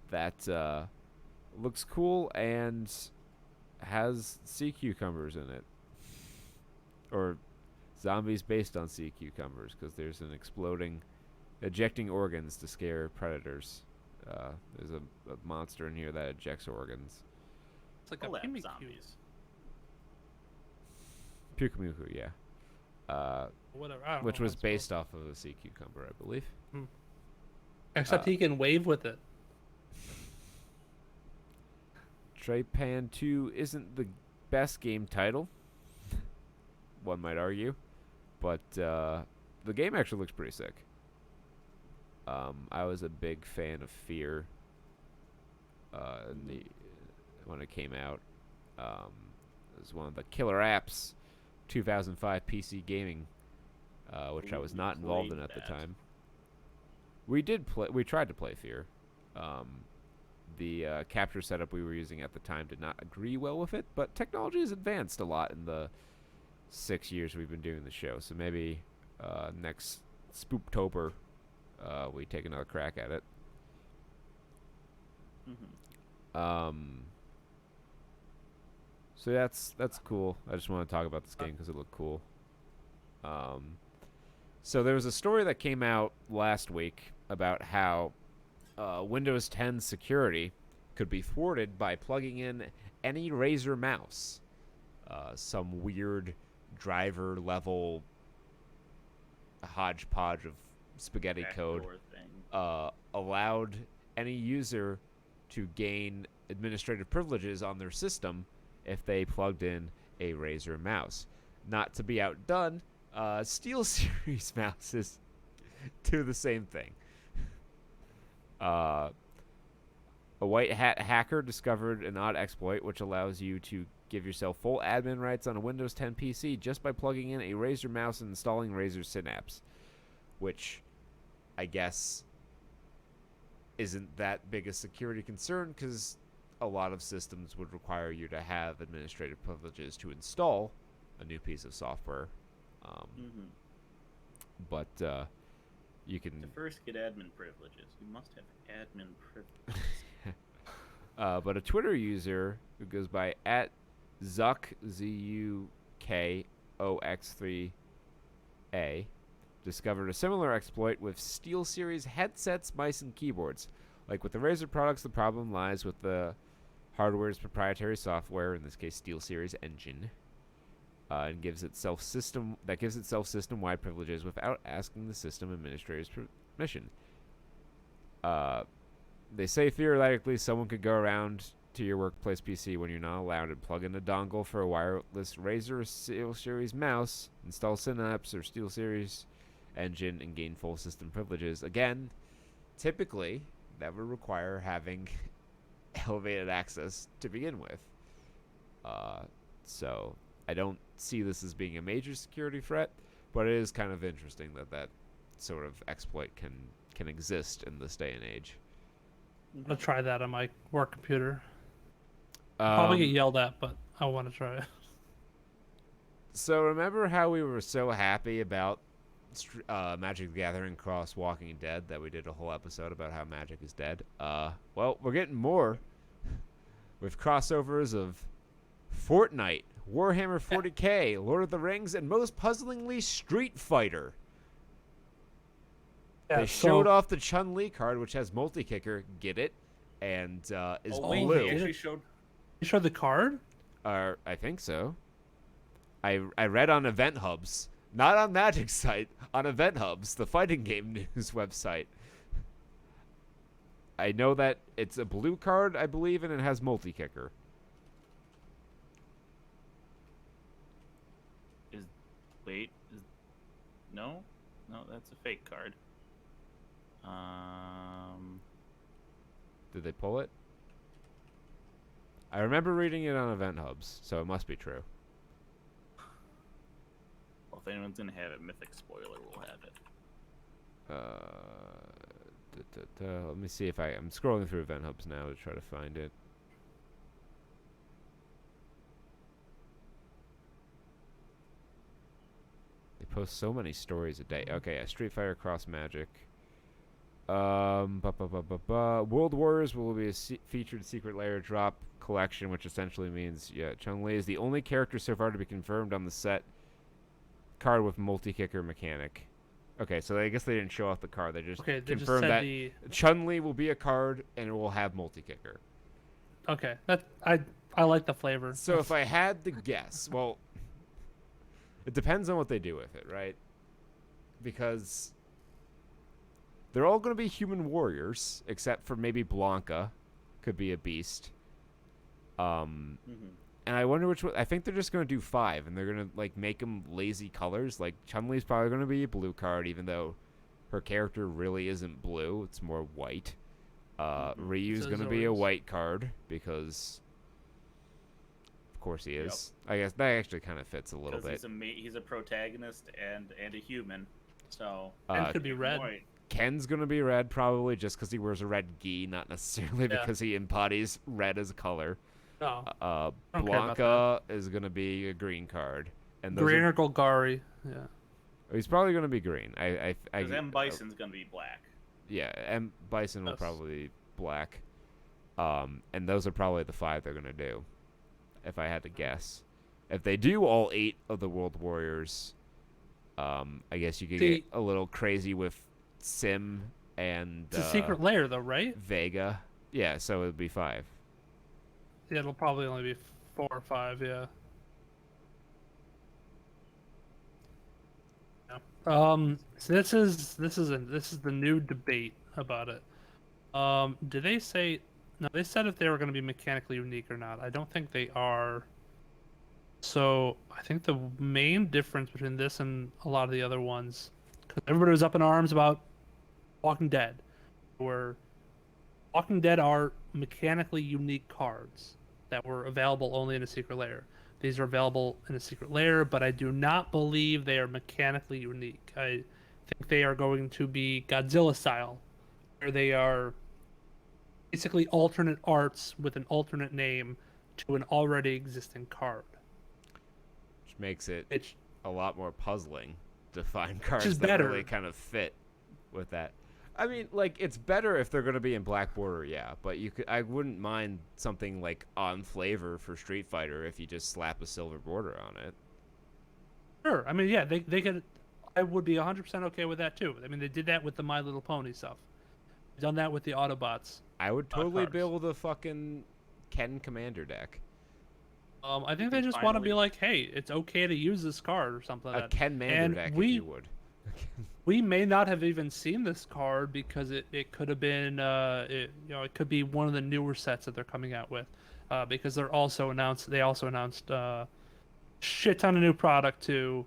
that looks cool and has sea cucumbers in it. Or zombies based on sea cucumbers, because there's an ejecting organs to scare predators. There's a monster in here that ejects organs. It's like a Collab Pimmy zombies. Pukumuku, yeah. Whatever. I don't Which know was how it's based off of a sea cucumber, I believe. spelled. Except he can wave with it. Trae 2 isn't the best game title, one might argue, but the game actually looks pretty sick. I was a big fan of Fear when it came out. It was one of the killer apps, 2005 PC gaming, which I was not involved in at the time. We tried to play Fear. The capture setup we were using at the time did not agree well with it, but technology has advanced a lot in the 6 years we've been doing the show. So maybe next Spooktober, we take another crack at it. So that's cool. I just want to talk about this game because it looked cool. So there was a story that came out last week about how Windows 10 security could be thwarted by plugging in any Razer mouse. Some weird driver level hodgepodge of spaghetti code allowed any user to gain administrative privileges on their system if they plugged in a Razer mouse. Not to be outdone, SteelSeries mouses do the same thing. A white hat hacker discovered an odd exploit which allows you to give yourself full admin rights on a Windows 10 PC just by plugging in a Razer mouse and installing Razer Synapse, which I guess isn't that big a security concern because a lot of systems would require you to have administrative privileges to install a new piece of software. But you can... To first get admin privileges, you must have admin privileges. But a Twitter user who goes by @Zuck, ZUKOX3A, discovered a similar exploit with SteelSeries headsets, mice, and keyboards. Like with the Razer products, the problem lies with the hardware's proprietary software, in this case SteelSeries Engine, and gives itself system-wide privileges without asking the system administrator's permission. They say theoretically someone could go around to your workplace PC when you're not allowed and plug in a dongle for a wireless Razer or SteelSeries mouse, install Synapse or SteelSeries Engine, and gain full system privileges. Again, typically that would require having elevated access to begin with. So I don't see this as being a major security threat, but it is kind of interesting that that sort of exploit can exist in this day and age. I'll try that on my work computer. Probably get yelled at, but I want to try it. So remember how we were so happy about Magic the Gathering cross Walking Dead that we did a whole episode about how Magic is dead? Well, we're getting more with crossovers of Fortnite, Warhammer 40k, Lord of the Rings, and most puzzlingly, Street Fighter. They showed off the Chun-Li card, which has multi-kicker, get it, and is blue. They actually showed... You showed the card? I think so. I read on Event Hubs. Not on Magic site, on Event Hubs, the fighting game news website. I know that it's a blue card, I believe, and it has multi-kicker. No, that's a fake card. Did they pull it? I remember reading it on Event Hubs, so it must be true. Well, if anyone's gonna have it, Mythic Spoiler will have it. Let me see if I'm scrolling through Event Hubs now to try to find it. They post so many stories a day. Okay, yeah, Street Fighter Cross Magic. World Warriors will be a featured secret layer drop collection, which essentially means, Chun-Li is the only character so far to be confirmed on the set card with multi-kicker mechanic. Okay, so I guess they didn't show off the card. They just confirmed that Chun-Li will be a card and it will have multi-kicker. Okay, I like the flavor. So if I had to guess, well, it depends on what they do with it, right? Because they're all going to be human warriors, except for maybe Blanca could be a beast. And I wonder which one. I think they're just going to do 5, and they're going to like make them lazy colors. Like Chun-Li's probably going to be a blue card, even though her character really isn't blue. It's more white. Ryu's going to be a white card because, of course, he is. Yep. I guess that actually kind of fits a little bit. He's a protagonist and a human, so and could be red. White. Ken's going to be red probably just because he wears a red gi, not necessarily because he embodies red as a color. No. Blanca is going to be a green card. And green or Golgari, yeah. He's probably going to be green. Because M. Bison's going to be black. Yeah, M. Bison will probably be black. And those are probably the 5 they're going to do, if I had to guess. If they do all 8 of the World Warriors, I guess you could get a little crazy with Sim and... It's a secret layer, though, right? Vega. Yeah, so it would be 5. Yeah, it'll probably only be 4 or 5, yeah. So this is the new debate about it. Did they say... No, they said if they were going to be mechanically unique or not. I don't think they are. So I think the main difference between this and a lot of the other ones, because everybody was up in arms about Walking Dead, where Walking Dead are mechanically unique cards that were available only in a secret lair. These are available in a secret lair, but I do not believe they are mechanically unique. I think they are going to be Godzilla style, where they are basically alternate arts with an alternate name to an already existing card. Which makes it Which a lot more puzzling to find cards is that better. really kind of fit with that. I mean, like, it's better if they're going to be in black border, yeah, but I wouldn't mind something like on flavor for Street Fighter if you just slap a silver border on it. Sure. I mean, yeah, they could. I would be 100% okay with that too. I mean, they did that with the My Little Pony stuff. Done that with the Autobots. I would totally cards. be able to fucking Ken Commander deck. I think they just want to be like, hey, it's okay to use this card or something like A that. Ken Mander deck, if you would. We may not have even seen this card because it could have been it could be one of the newer sets that they're coming out with, because they also announced shit ton of new product too,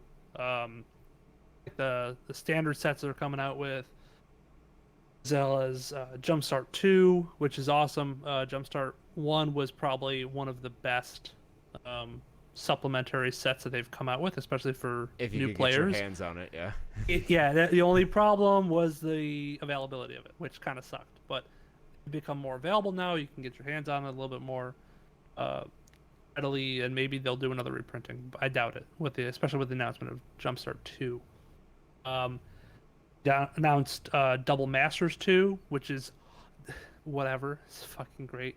the standard sets that are coming out with, as well as Jumpstart 2, which is awesome. Jumpstart 1 was probably one of the best supplementary sets that they've come out with, especially for If you new could players. get your hands on it, yeah. The only problem was the availability of it, which kind of sucked. But it's become more available now. You can get your hands on it a little bit more readily, and maybe they'll do another reprinting. But I doubt it, especially with the announcement of Jumpstart 2. Announced Double Masters 2, which is whatever. It's fucking great.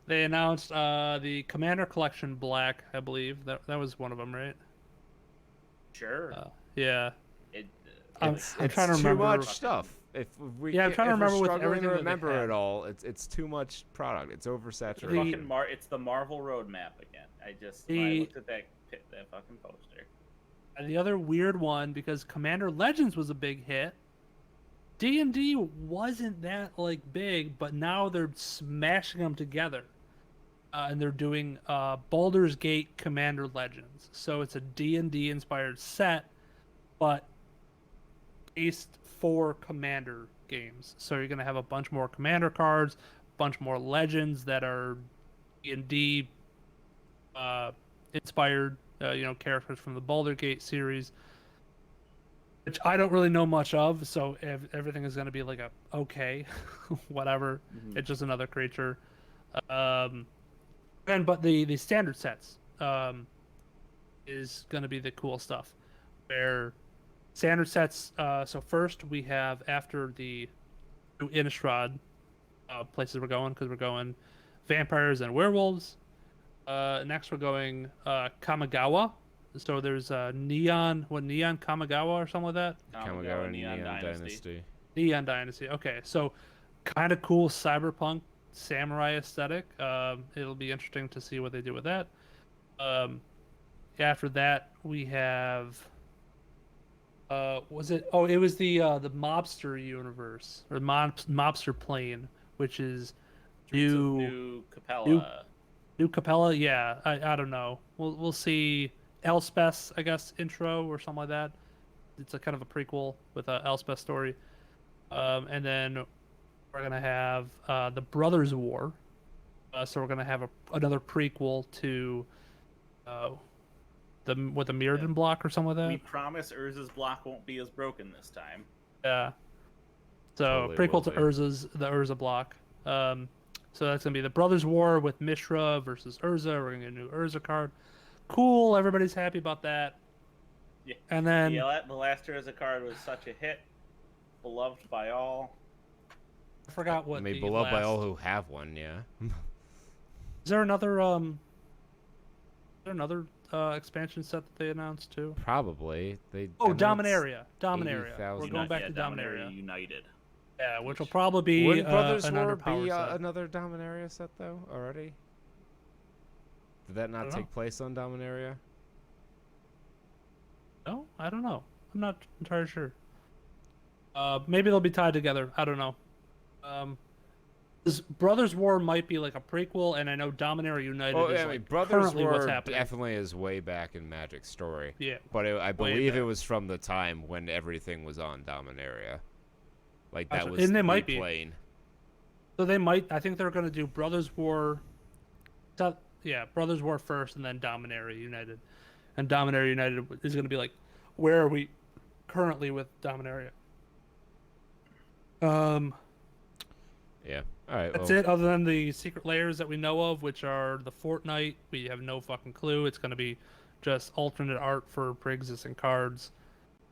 They announced the Commander Collection Black, I believe. That was one of them, right? Sure. Yeah. I'm It's trying to too remember. much stuff. I'm trying to remember with everything to that they remember have. it all. It's too much product. It's oversaturated. It's the Marvel roadmap again. I looked at that fucking poster. And the other weird one, because Commander Legends was a big hit, D&D wasn't that big, but now they're smashing them together. And they're doing Baldur's Gate Commander Legends. So it's a D&D inspired set, but based for Commander games. So you're going to have a bunch more Commander cards, a bunch more Legends that are D&D inspired, characters from the Baldur's Gate series, which I don't really know much of. So everything is going to be like okay, whatever. Mm-hmm. It's just another creature. But the standard sets is going to be the cool stuff. Where standard sets, so first we have, after the new Innistrad places we're going, because we're going vampires and werewolves. Next we're going Kamigawa. So there's Neon Kamigawa or something like that? Kamigawa Neon Dynasty. Neon Dynasty. Okay, so kind of cool cyberpunk samurai aesthetic. It'll be interesting to see what they do with that. After that we have it was the mobster universe, or mobster plane, which is New Capella. New Capella. Yeah, I don't know, we'll see. Elspeth, I guess, intro or something like that. It's a kind of a prequel with a Elspeth story. And then we're gonna have the Brothers War. So we're gonna have another prequel to the Mirrodin block or something like that. We promise Urza's block won't be as broken this time. Yeah. So Totally prequel to will be. the Urza block. So that's gonna be the Brothers War with Mishra versus Urza. We're gonna get a new Urza card. Cool. Everybody's happy about that. Yeah. And then The last Urza card was such a hit, beloved by all. I forgot what. I mean, the beloved by last- all who have one, yeah. Is there another expansion set that they announced too? Probably. They Oh, announced Dominaria. 80,000. We're going back to Dominaria Dominaria. United. Yeah, which will probably be Wouldn't Brothers an War underpowered be set. another Dominaria set, though, already? Did that not don't take know. place on Dominaria? No, I don't know. I'm not entirely sure. Maybe they'll be tied together. I don't know. This Brothers War might be like a prequel, and I know Dominaria United Oh, is yeah, I mean, like Brothers currently War what's happening. definitely is way back in Magic's story. Yeah. But I Way believe it back. was from the time when everything was on Dominaria. Like that Gotcha. was And they the might be. plane. So they might. I think they're going to do Brothers War. Yeah, Brothers War first, and then Dominaria United. And Dominaria United is going to be like, where are we currently with Dominaria? Yeah. All right. That's well, it. Other than the secret layers that we know of, which are the Fortnite, we have no fucking clue. It's going to be just alternate art for pre-existing cards,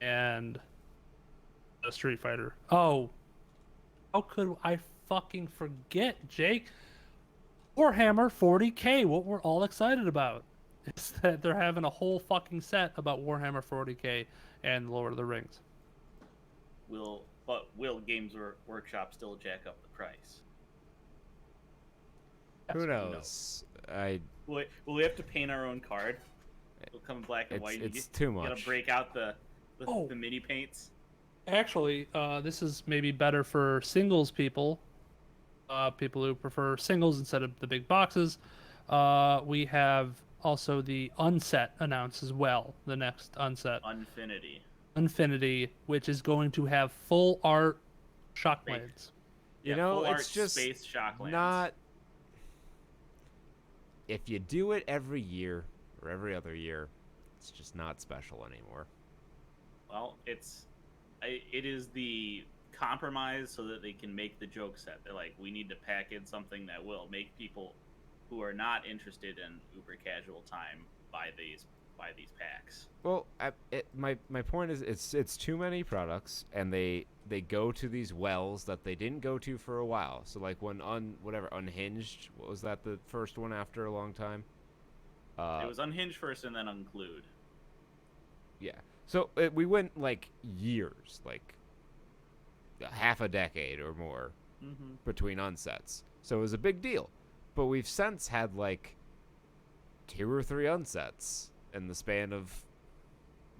and a Street Fighter. Oh, how could I fucking forget, Jake? Warhammer 40K. What we're all excited about is that they're having a whole fucking set about Warhammer 40K and Lord of the Rings. Will Games Workshop still jack up the price? who knows? Will we have to paint our own card? It'll come in black and white. It's too much. You gotta break out the mini paints. Actually, this is maybe better for singles people. People who prefer singles instead of the big boxes. We have also the Unset announced as well. The next Unset. Infinity, which is going to have full art Shockblades. You Yeah, know, full art it's just space Shocklands. not. If you do it every year or every other year, it's just not special anymore. Well, it is the compromise so that they can make the joke set. They're like, we need to pack in something that will make people who are not interested in uber casual time buy these packs. Well, my point is it's too many products, and they go to these wells that they didn't go to for a while. So like when Unhinged, what was that, the first one after a long time? It was Unhinged first and then Unglued. Yeah. So we went like years, like half a decade or more between unsets. So it was a big deal. But we've since had like 2 or 3 unsets in the span of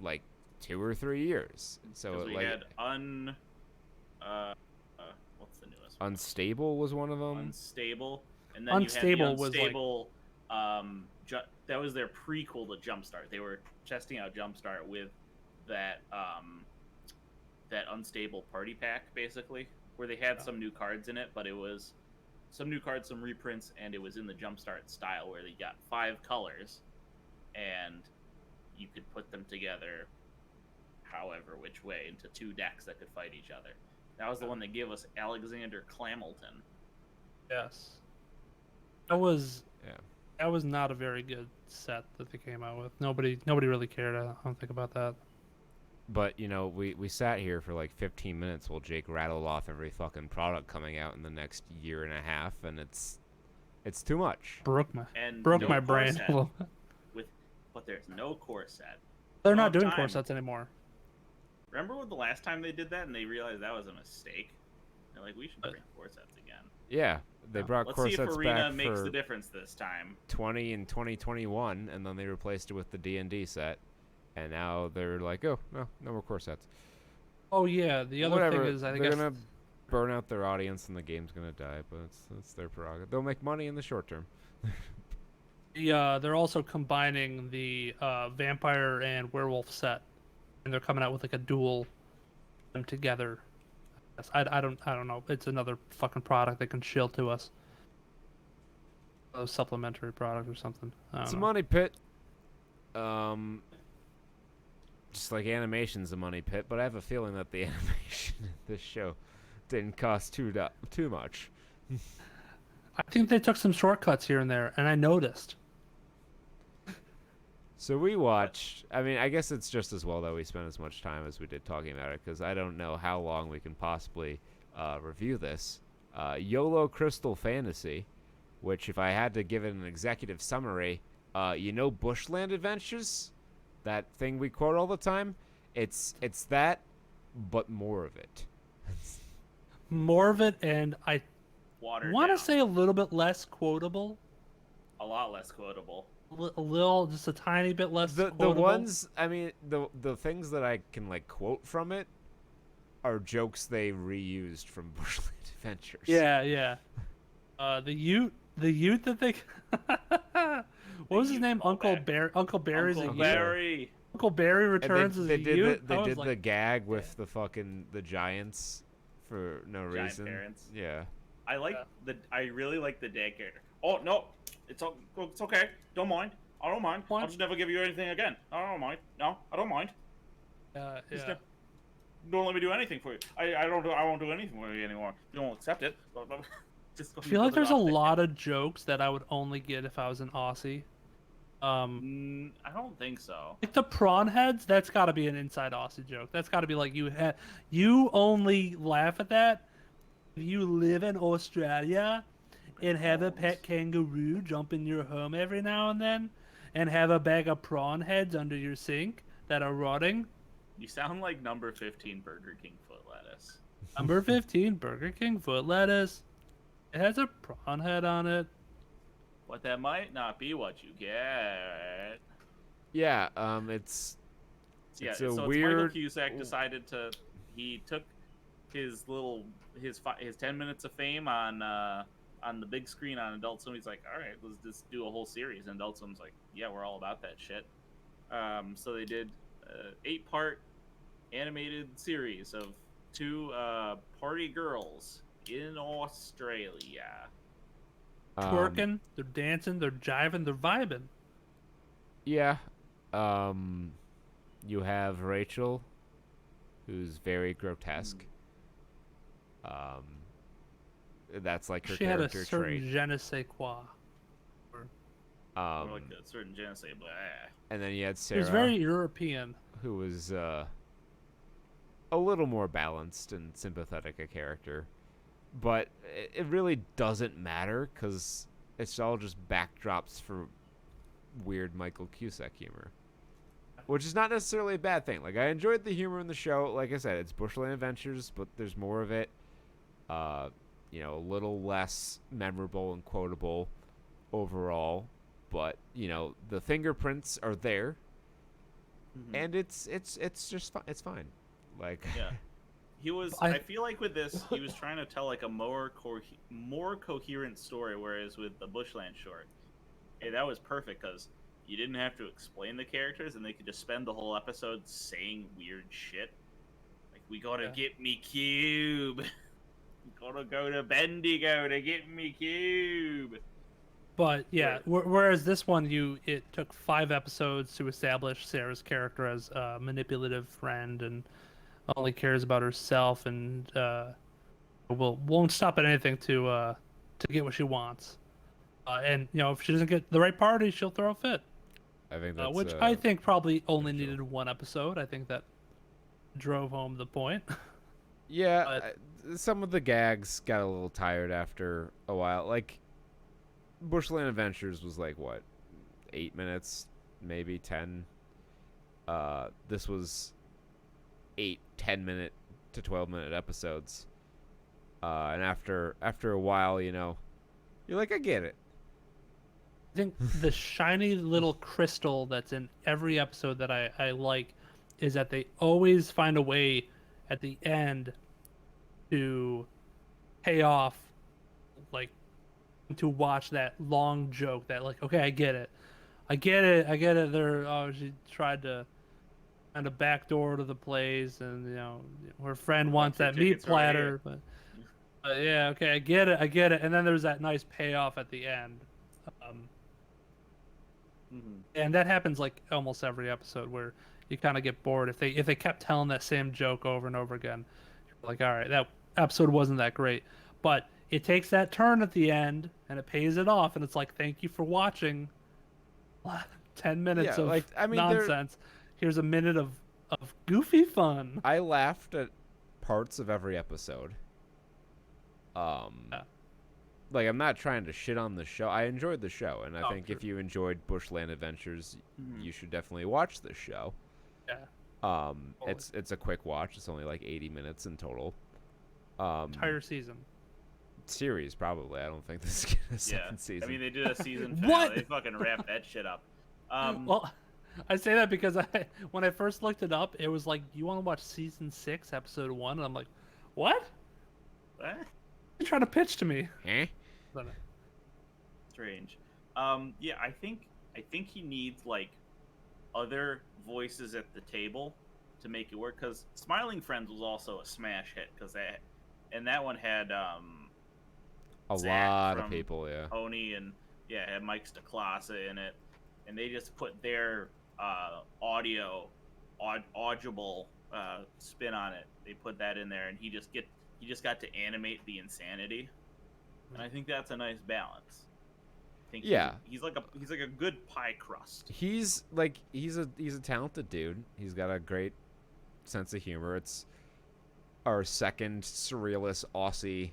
like 2 or 3 years. So we like had what's the newest one? Unstable was one of them. Unstable, and then Unstable you had the was like- Unstable. That was their prequel to Jumpstart. They were testing out Jumpstart with that that Unstable party pack, basically, where they had some new cards in it, but it was some new cards, some reprints, and it was in the Jumpstart style where they got 5 colors, and you could put them together however which way into 2 decks that could fight each other. That was the one that gave us Alexander Clamilton. Yes. That was not a very good set that they came out with. Nobody really cared. I don't think about that. But, you know, we sat here for like 15 minutes while Jake rattled off every fucking product coming out in the next year and a half, and it's too much. Broke my And broke no my core brain. set but there's no core set. They're Long not doing time. core sets anymore. Remember when the last time they did that and they realized that was a mistake? They're like, we should bring core sets again. Yeah, they brought Let's core see if sets Arena back makes for the difference this time. 20 and 2021, and then they replaced it with the D&D set, and now they're like, oh, no more core sets. Oh yeah, the other Whatever, thing is I they're guess gonna burn out their audience and the game's gonna die, but it's their prerogative. They'll make money in the short term. they're also combining the vampire and werewolf set, and they're coming out with like a dual them together. I don't know. It's another fucking product they can shill to us. A supplementary product or something. It's a know. money pit. Just like animation's a money pit, but I have a feeling that the animation in this show didn't cost too much. I think they took some shortcuts here and there, and I noticed. So we watched. I mean, I guess it's just as well that we spent as much time as we did talking about it, because I don't know how long we can possibly review this. YOLO Crystal Fantasy, which, if I had to give it an executive summary, Bushland Adventures, that thing we quote all the time. It's that, but more of it. More of it, and I Watered want to down. say a little bit less quotable. A lot less quotable. A little, just a tiny bit less. The quotable. ones, I mean, the things that I can like quote from it are jokes they reused from Bushland Adventures. Yeah. The Ute that they. What was his name? Uncle Barry. Uncle Barry's Uncle a Barry. Ute. Uncle Barry And returns as they a did Ute. the I was like, gag with the fucking the Giants for no Giant reason. parents. Yeah. I really like the dad character. Oh no, it's okay. Don't mind. I don't mind. I'll just never give you anything again. I don't mind. No, I don't mind. Yeah. Don't let me do anything for you. I won't do anything for you anymore. You won't accept it. Just I feel like there's a lot of jokes that I would only get if I was an Aussie. I don't think so. Like the prawn heads, that's got to be an inside Aussie joke. That's got to be like you only laugh at that if you live in Australia and have a pet kangaroo jump in your home every now and then, and have a bag of prawn heads under your sink that are rotting. You sound like number 15 Burger King foot lettuce. Number 15 Burger King foot lettuce. It has a prawn head on it. But that might not be what you get. Yeah, it's so weird. Michael Cusack decided he took his 10 minutes of fame on the big screen on Adult Swim. He's like, all right, let's just do a whole series. And Adult Swim's like, yeah, we're all about that shit. So they did 8-part animated series of 2 party girls in Australia. Twerking, they're dancing, they're jiving, they're vibing. Yeah. You have Rachel, who's very grotesque. That's like her She had a character certain trait. je ne sais quoi. Or like a certain je ne sais blah. And then you had It Sarah, was very European. who was a little more balanced and sympathetic a character. But it really doesn't matter because it's all just backdrops for weird Michael Cusack humor. Which is not necessarily a bad thing. Like, I enjoyed the humor in the show. Like I said, it's Bushland Adventures, but there's more of it. A little less memorable and quotable overall. But, the fingerprints are there. Mm-hmm. And it's just fine. It's fine. Like... Yeah. I feel like with this, he was trying to tell like a more coherent story, whereas with the Bushland short, that was perfect because you didn't have to explain the characters, and they could just spend the whole episode saying weird shit. Like, we gotta get me cube. We gotta go to Bendigo to get me cube. But yeah, whereas this one, it took 5 episodes to establish Sarah's character as a manipulative friend and only cares about herself and won't stop at anything to get what she wants. And if she doesn't get the right party, she'll throw a fit. I think that's which I think probably only needed 1 episode. I think that drove home the point. Yeah, some of the gags got a little tired after a while. Like, Bushland Adventures was like, what, 8 minutes, maybe 10? This was 8 10-minute to 12-minute episodes, and after a while, you're like, I get it. I think the shiny little crystal that's in every episode that I like is that they always find a way at the end to pay off, like, to watch that long joke that, like, okay, I get it. She tried to find a back door to the place, and her friend wants that meat platter, but yeah, okay, I get it. And then there's that nice payoff at the end. And that happens like almost every episode where you kind of get bored if they kept telling that same joke over and over again. You're like, all right, that episode wasn't that great, but it takes that turn at the end and it pays it off, and it's like, thank you for watching 10 minutes of nonsense. Here's a minute of goofy fun. I laughed at parts of every episode. Like, I'm not trying to shit on the show. I enjoyed the show, and I think if you enjoyed Bushland Adventures, you should definitely watch this show. Yeah. It's a quick watch. It's only like 80 minutes in total. Entire season. Series, probably. I don't think this is a second season. I mean, they did a season finale. They fucking wrapped that shit up. Well, I say that because when I first looked it up, it was like, you want to watch season 6, episode 1? And I'm like, what? What? You're trying to pitch to me. Strange. Yeah, I think he needs like other voices at the table to make it work. Because Smiling Friends was also a smash hit because and that one had A Zach lot of from people, yeah. Pony, and yeah, had Mike Stacklasa in it, and they just put their audible spin on it. They put that in there, and he just got to animate the insanity, and I think that's a nice balance. I think Yeah. he's like a good pie crust. He's a talented dude. He's got a great sense of humor. It's our second surrealist Aussie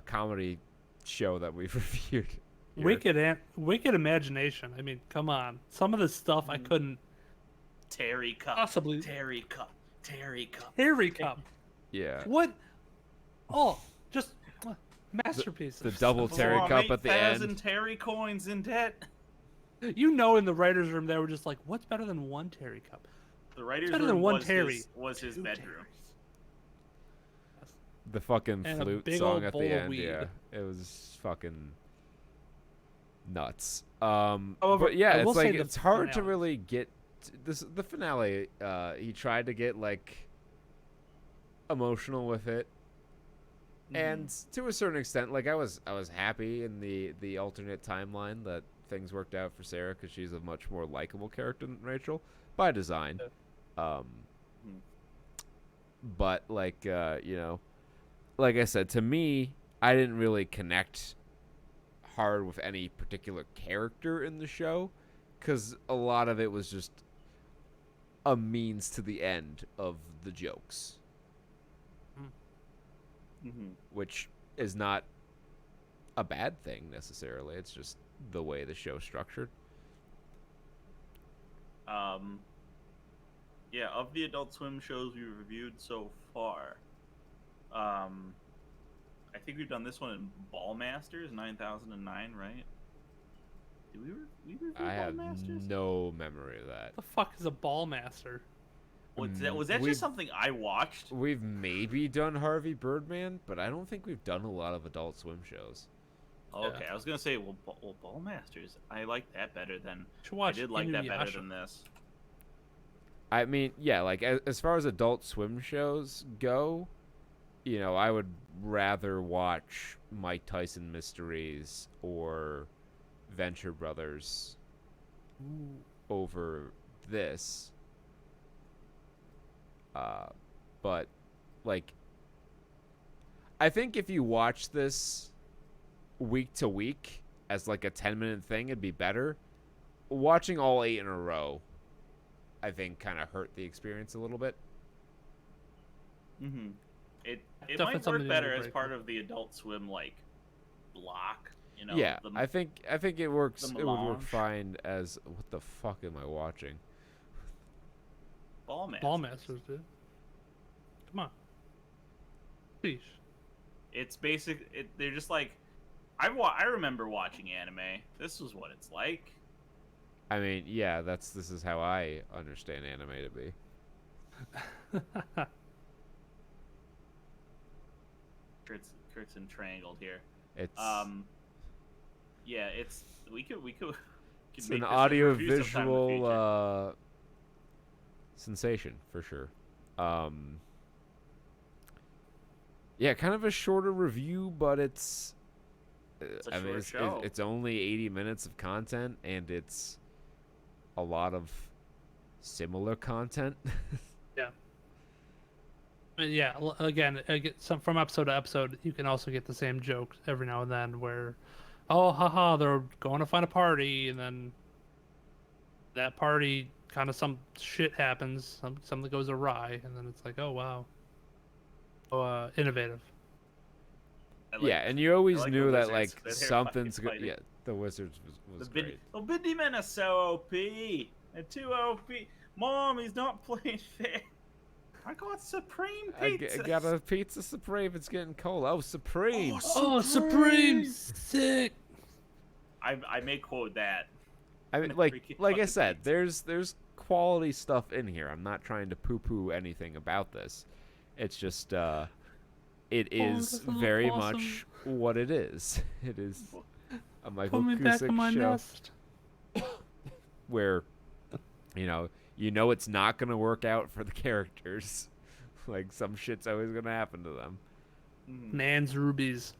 comedy show that we've reviewed. here. Wicked imagination. I mean, come on. Some of the stuff I couldn't Terry Cup. possibly. Terry Cup. Terry Cup. Terry Cup. Yeah. What? Oh, just masterpieces. The double Terry Oh, I'm Cup at the 8,000 end. Terry coins in debt. You know, in the writers' room, they were just like, "What's better than one Terry Cup?" The writer's better room than one was Terry. was his Two bedroom. Terrys. The fucking And a flute big song old at bowl the of end. weed. Yeah. It was fucking nuts. However, but yeah, I will it's like say the it's hard to finale. really get the finale. He tried to get like emotional with it. And to a certain extent, like I was happy in the alternate timeline that things worked out for Sarah because she's a much more likable character than Rachel by design. But like like I said, to me, I didn't really connect hard with any particular character in the show because a lot of it was just a means to the end of the jokes. Which is not a bad thing necessarily. It's just the way the show's structured. Yeah, of the Adult Swim shows we've reviewed so far, I think we've done this one in Ballmasters 9009, right? Did we review I have Ballmasters? no memory of that. What the fuck is a ball master? Was that We've- just something I watched? We've maybe done Harvey Birdman, but I don't think we've done a lot of Adult Swim shows. Okay, I was gonna say, well, Ballmasters. I like that better than You should watch I did like that better Inuyasha. than this. I mean, yeah, like as far as Adult Swim shows go, I would rather watch Mike Tyson Mysteries or Venture Brothers over this. But like I think if you watch this week to week as like a 10-minute thing, it'd be better. Watching all 8 in a row, I think, kind of hurt the experience a little bit. It Definitely might something work to better break as part of the Adult Swim block. Yeah, the- I think it works. the It would work melange. fine as what the fuck am I watching? Ballmasters. Ball masters, dude. Come on. Sheesh. It's basic. They're just like, I remember watching anime. This is what it's like. I mean, yeah, this is how I understand anime to be. Kurt's in triangled here. It's Yeah, we could it's make an this a audio review sometime in the future. visual sensation for sure. Yeah, kind of a shorter review, but it's a I mean, short show. it's only 80 minutes of content, and it's a lot of similar content. Yeah, again, from episode to episode, you can also get the same jokes every now and then where, oh, haha, they're going to find a party, and then that party, kind of some shit happens, something goes awry, and then it's like, oh, wow. Oh, innovative. I like- Yeah, and you always like the knew that wizards. like They're something's fucking good. fighting. Yeah, the Wizards was The great. Bindi men are so OP. They're too OP. Mom, he's not playing fair. I got Supreme pizza. I got a pizza Supreme. It's getting cold. Oh, Supreme. Oh, Supreme! Sick! I may quote that. I mean, freaking like I fucking said, pizza. there's quality stuff in here. I'm not trying to poo-poo anything about this. It's just it is this is very awesome. much what it is. It is a Michael Put me back in my Cusick show nest. where you know it's not gonna work out for the characters. Like some shit's always gonna happen to them. Nan's rubies.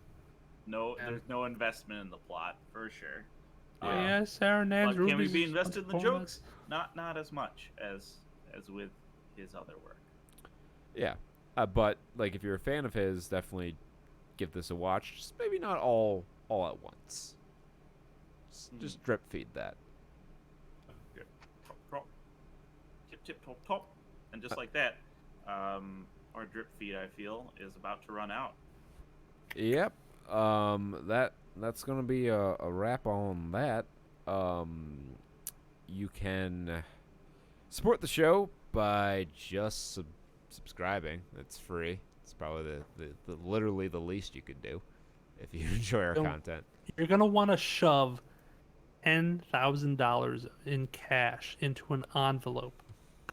No, Yeah. there's no investment in the plot for sure. Yeah. Yes, Sarah Nan's But rubies. can we be is invested in the once upon a- jokes? Not as much as with his other work. Yeah. But like, if you're a fan of his, definitely give this a watch. Just maybe not all at once. Just drip feed that. Tip top top, and just like that, our drip feed, I feel, is about to run out. Yep. That's gonna be a wrap on that. You can support the show by just subscribing. It's free. It's probably the literally the least you could do if you enjoy our content. You're gonna want to shove $10,000 in cash into an envelope.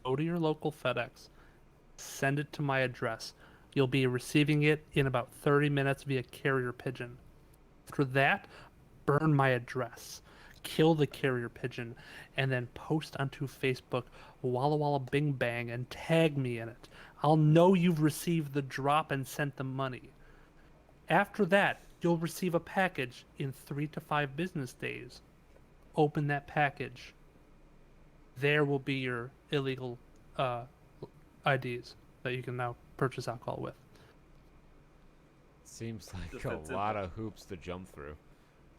Go to your local FedEx. Send it to my address. You'll be receiving it in about 30 minutes via carrier pigeon. After that, burn my address. Kill the carrier pigeon, and then post onto Facebook Walla Walla Bing Bang and tag me in it. I'll know you've received the drop and sent the money. After that, you'll receive a package in 3 to 5 business days. Open that package. There will be your illegal IDs that you can now purchase alcohol with. Seems like Just a that lot simple. of hoops to jump through.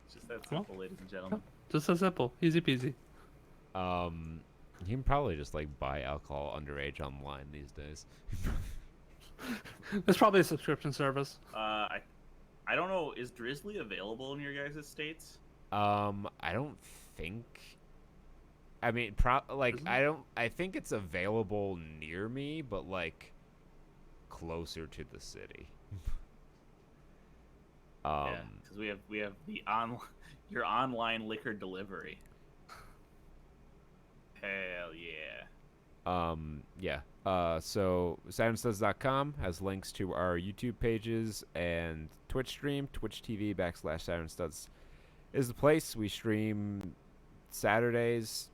It's just that simple, ladies and gentlemen. Just so simple. Easy peasy. You can probably just like buy alcohol underage online these days. There's probably a subscription service. I don't know. Is Drizzly available in your guys' states? I don't think. I mean, I think it's available near me, but like closer to the city. Yeah, because we have the your online liquor delivery. Hell yeah. Yeah. So saturnstuds.com has links to our YouTube pages and Twitch stream. Twitch TV /saturnstuds is the place. We stream Saturdays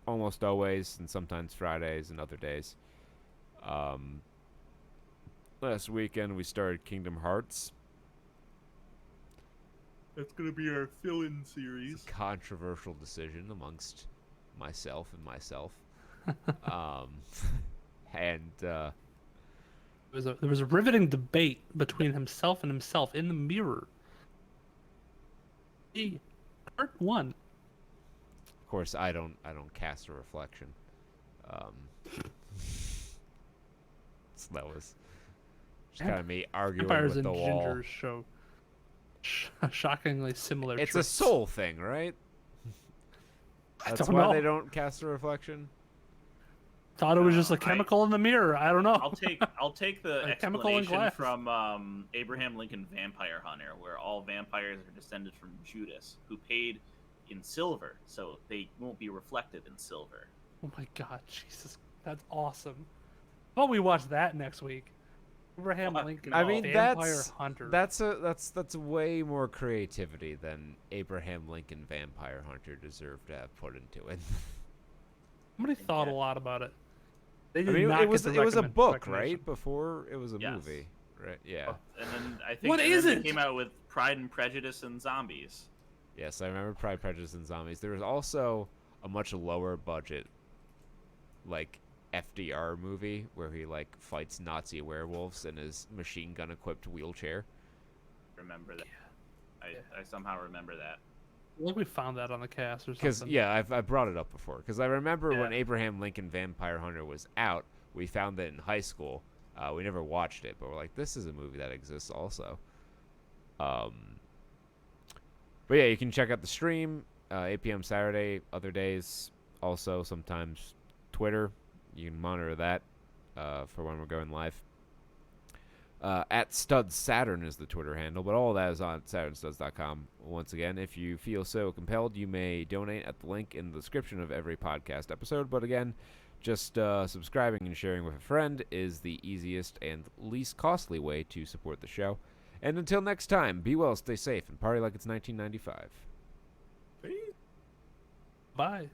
almost always, and sometimes Fridays and other days. Last weekend we started Kingdom Hearts. That's gonna be our fill-in It's series. a controversial decision amongst myself. And There was a riveting debate between himself in the mirror. Part 1. of course, I don't cast a reflection. So that was just kind of me arguing Vampires with and the wall. gingers show shockingly similar It's traits. a soul thing, right? That's don't why know. they don't cast a reflection. Thought it was just a chemical in the mirror. I don't know. I'll take the A chemical in explanation glass. from Abraham Lincoln Vampire Hunter, where all vampires are descended from Judas, who paid in silver, so they won't be reflected in silver. Oh my god, Jesus, that's awesome. Oh, we watch that next week. Abraham Lincoln. I mean, Vampire Hunter. that's way more creativity than Abraham Lincoln Vampire Hunter deserved to have put into it. Somebody thought a lot about it. They I did mean, not it was get the a book, recognition. right? Before it was a Yes. movie, right? Yeah. And then I think What and is then it? they came out with Pride and Prejudice and Zombies. Yes, I remember Pride, Prejudice, and Zombies. There was also a much lower budget, like FDR movie where he like fights Nazi werewolves in his machine gun equipped wheelchair. Remember that? I somehow remember that. I think we found that on the cast or Because something. yeah, I've brought it up before. Because I remember when Yeah. Abraham Lincoln Vampire Hunter was out, we found it in high school. We never watched it, but we're like, this is a movie that exists also. But yeah, you can check out the stream, 8 p.m. Saturday, other days, also sometimes Twitter. You can monitor that for when we're going live. At Studs Saturn is the Twitter handle, but all of that is on saturnstuds.com. Once again, if you feel so compelled, you may donate at the link in the description of every podcast episode. But again, just subscribing and sharing with a friend is the easiest and least costly way to support the show. And until next time, be well, stay safe, and party like it's 1995. Bye.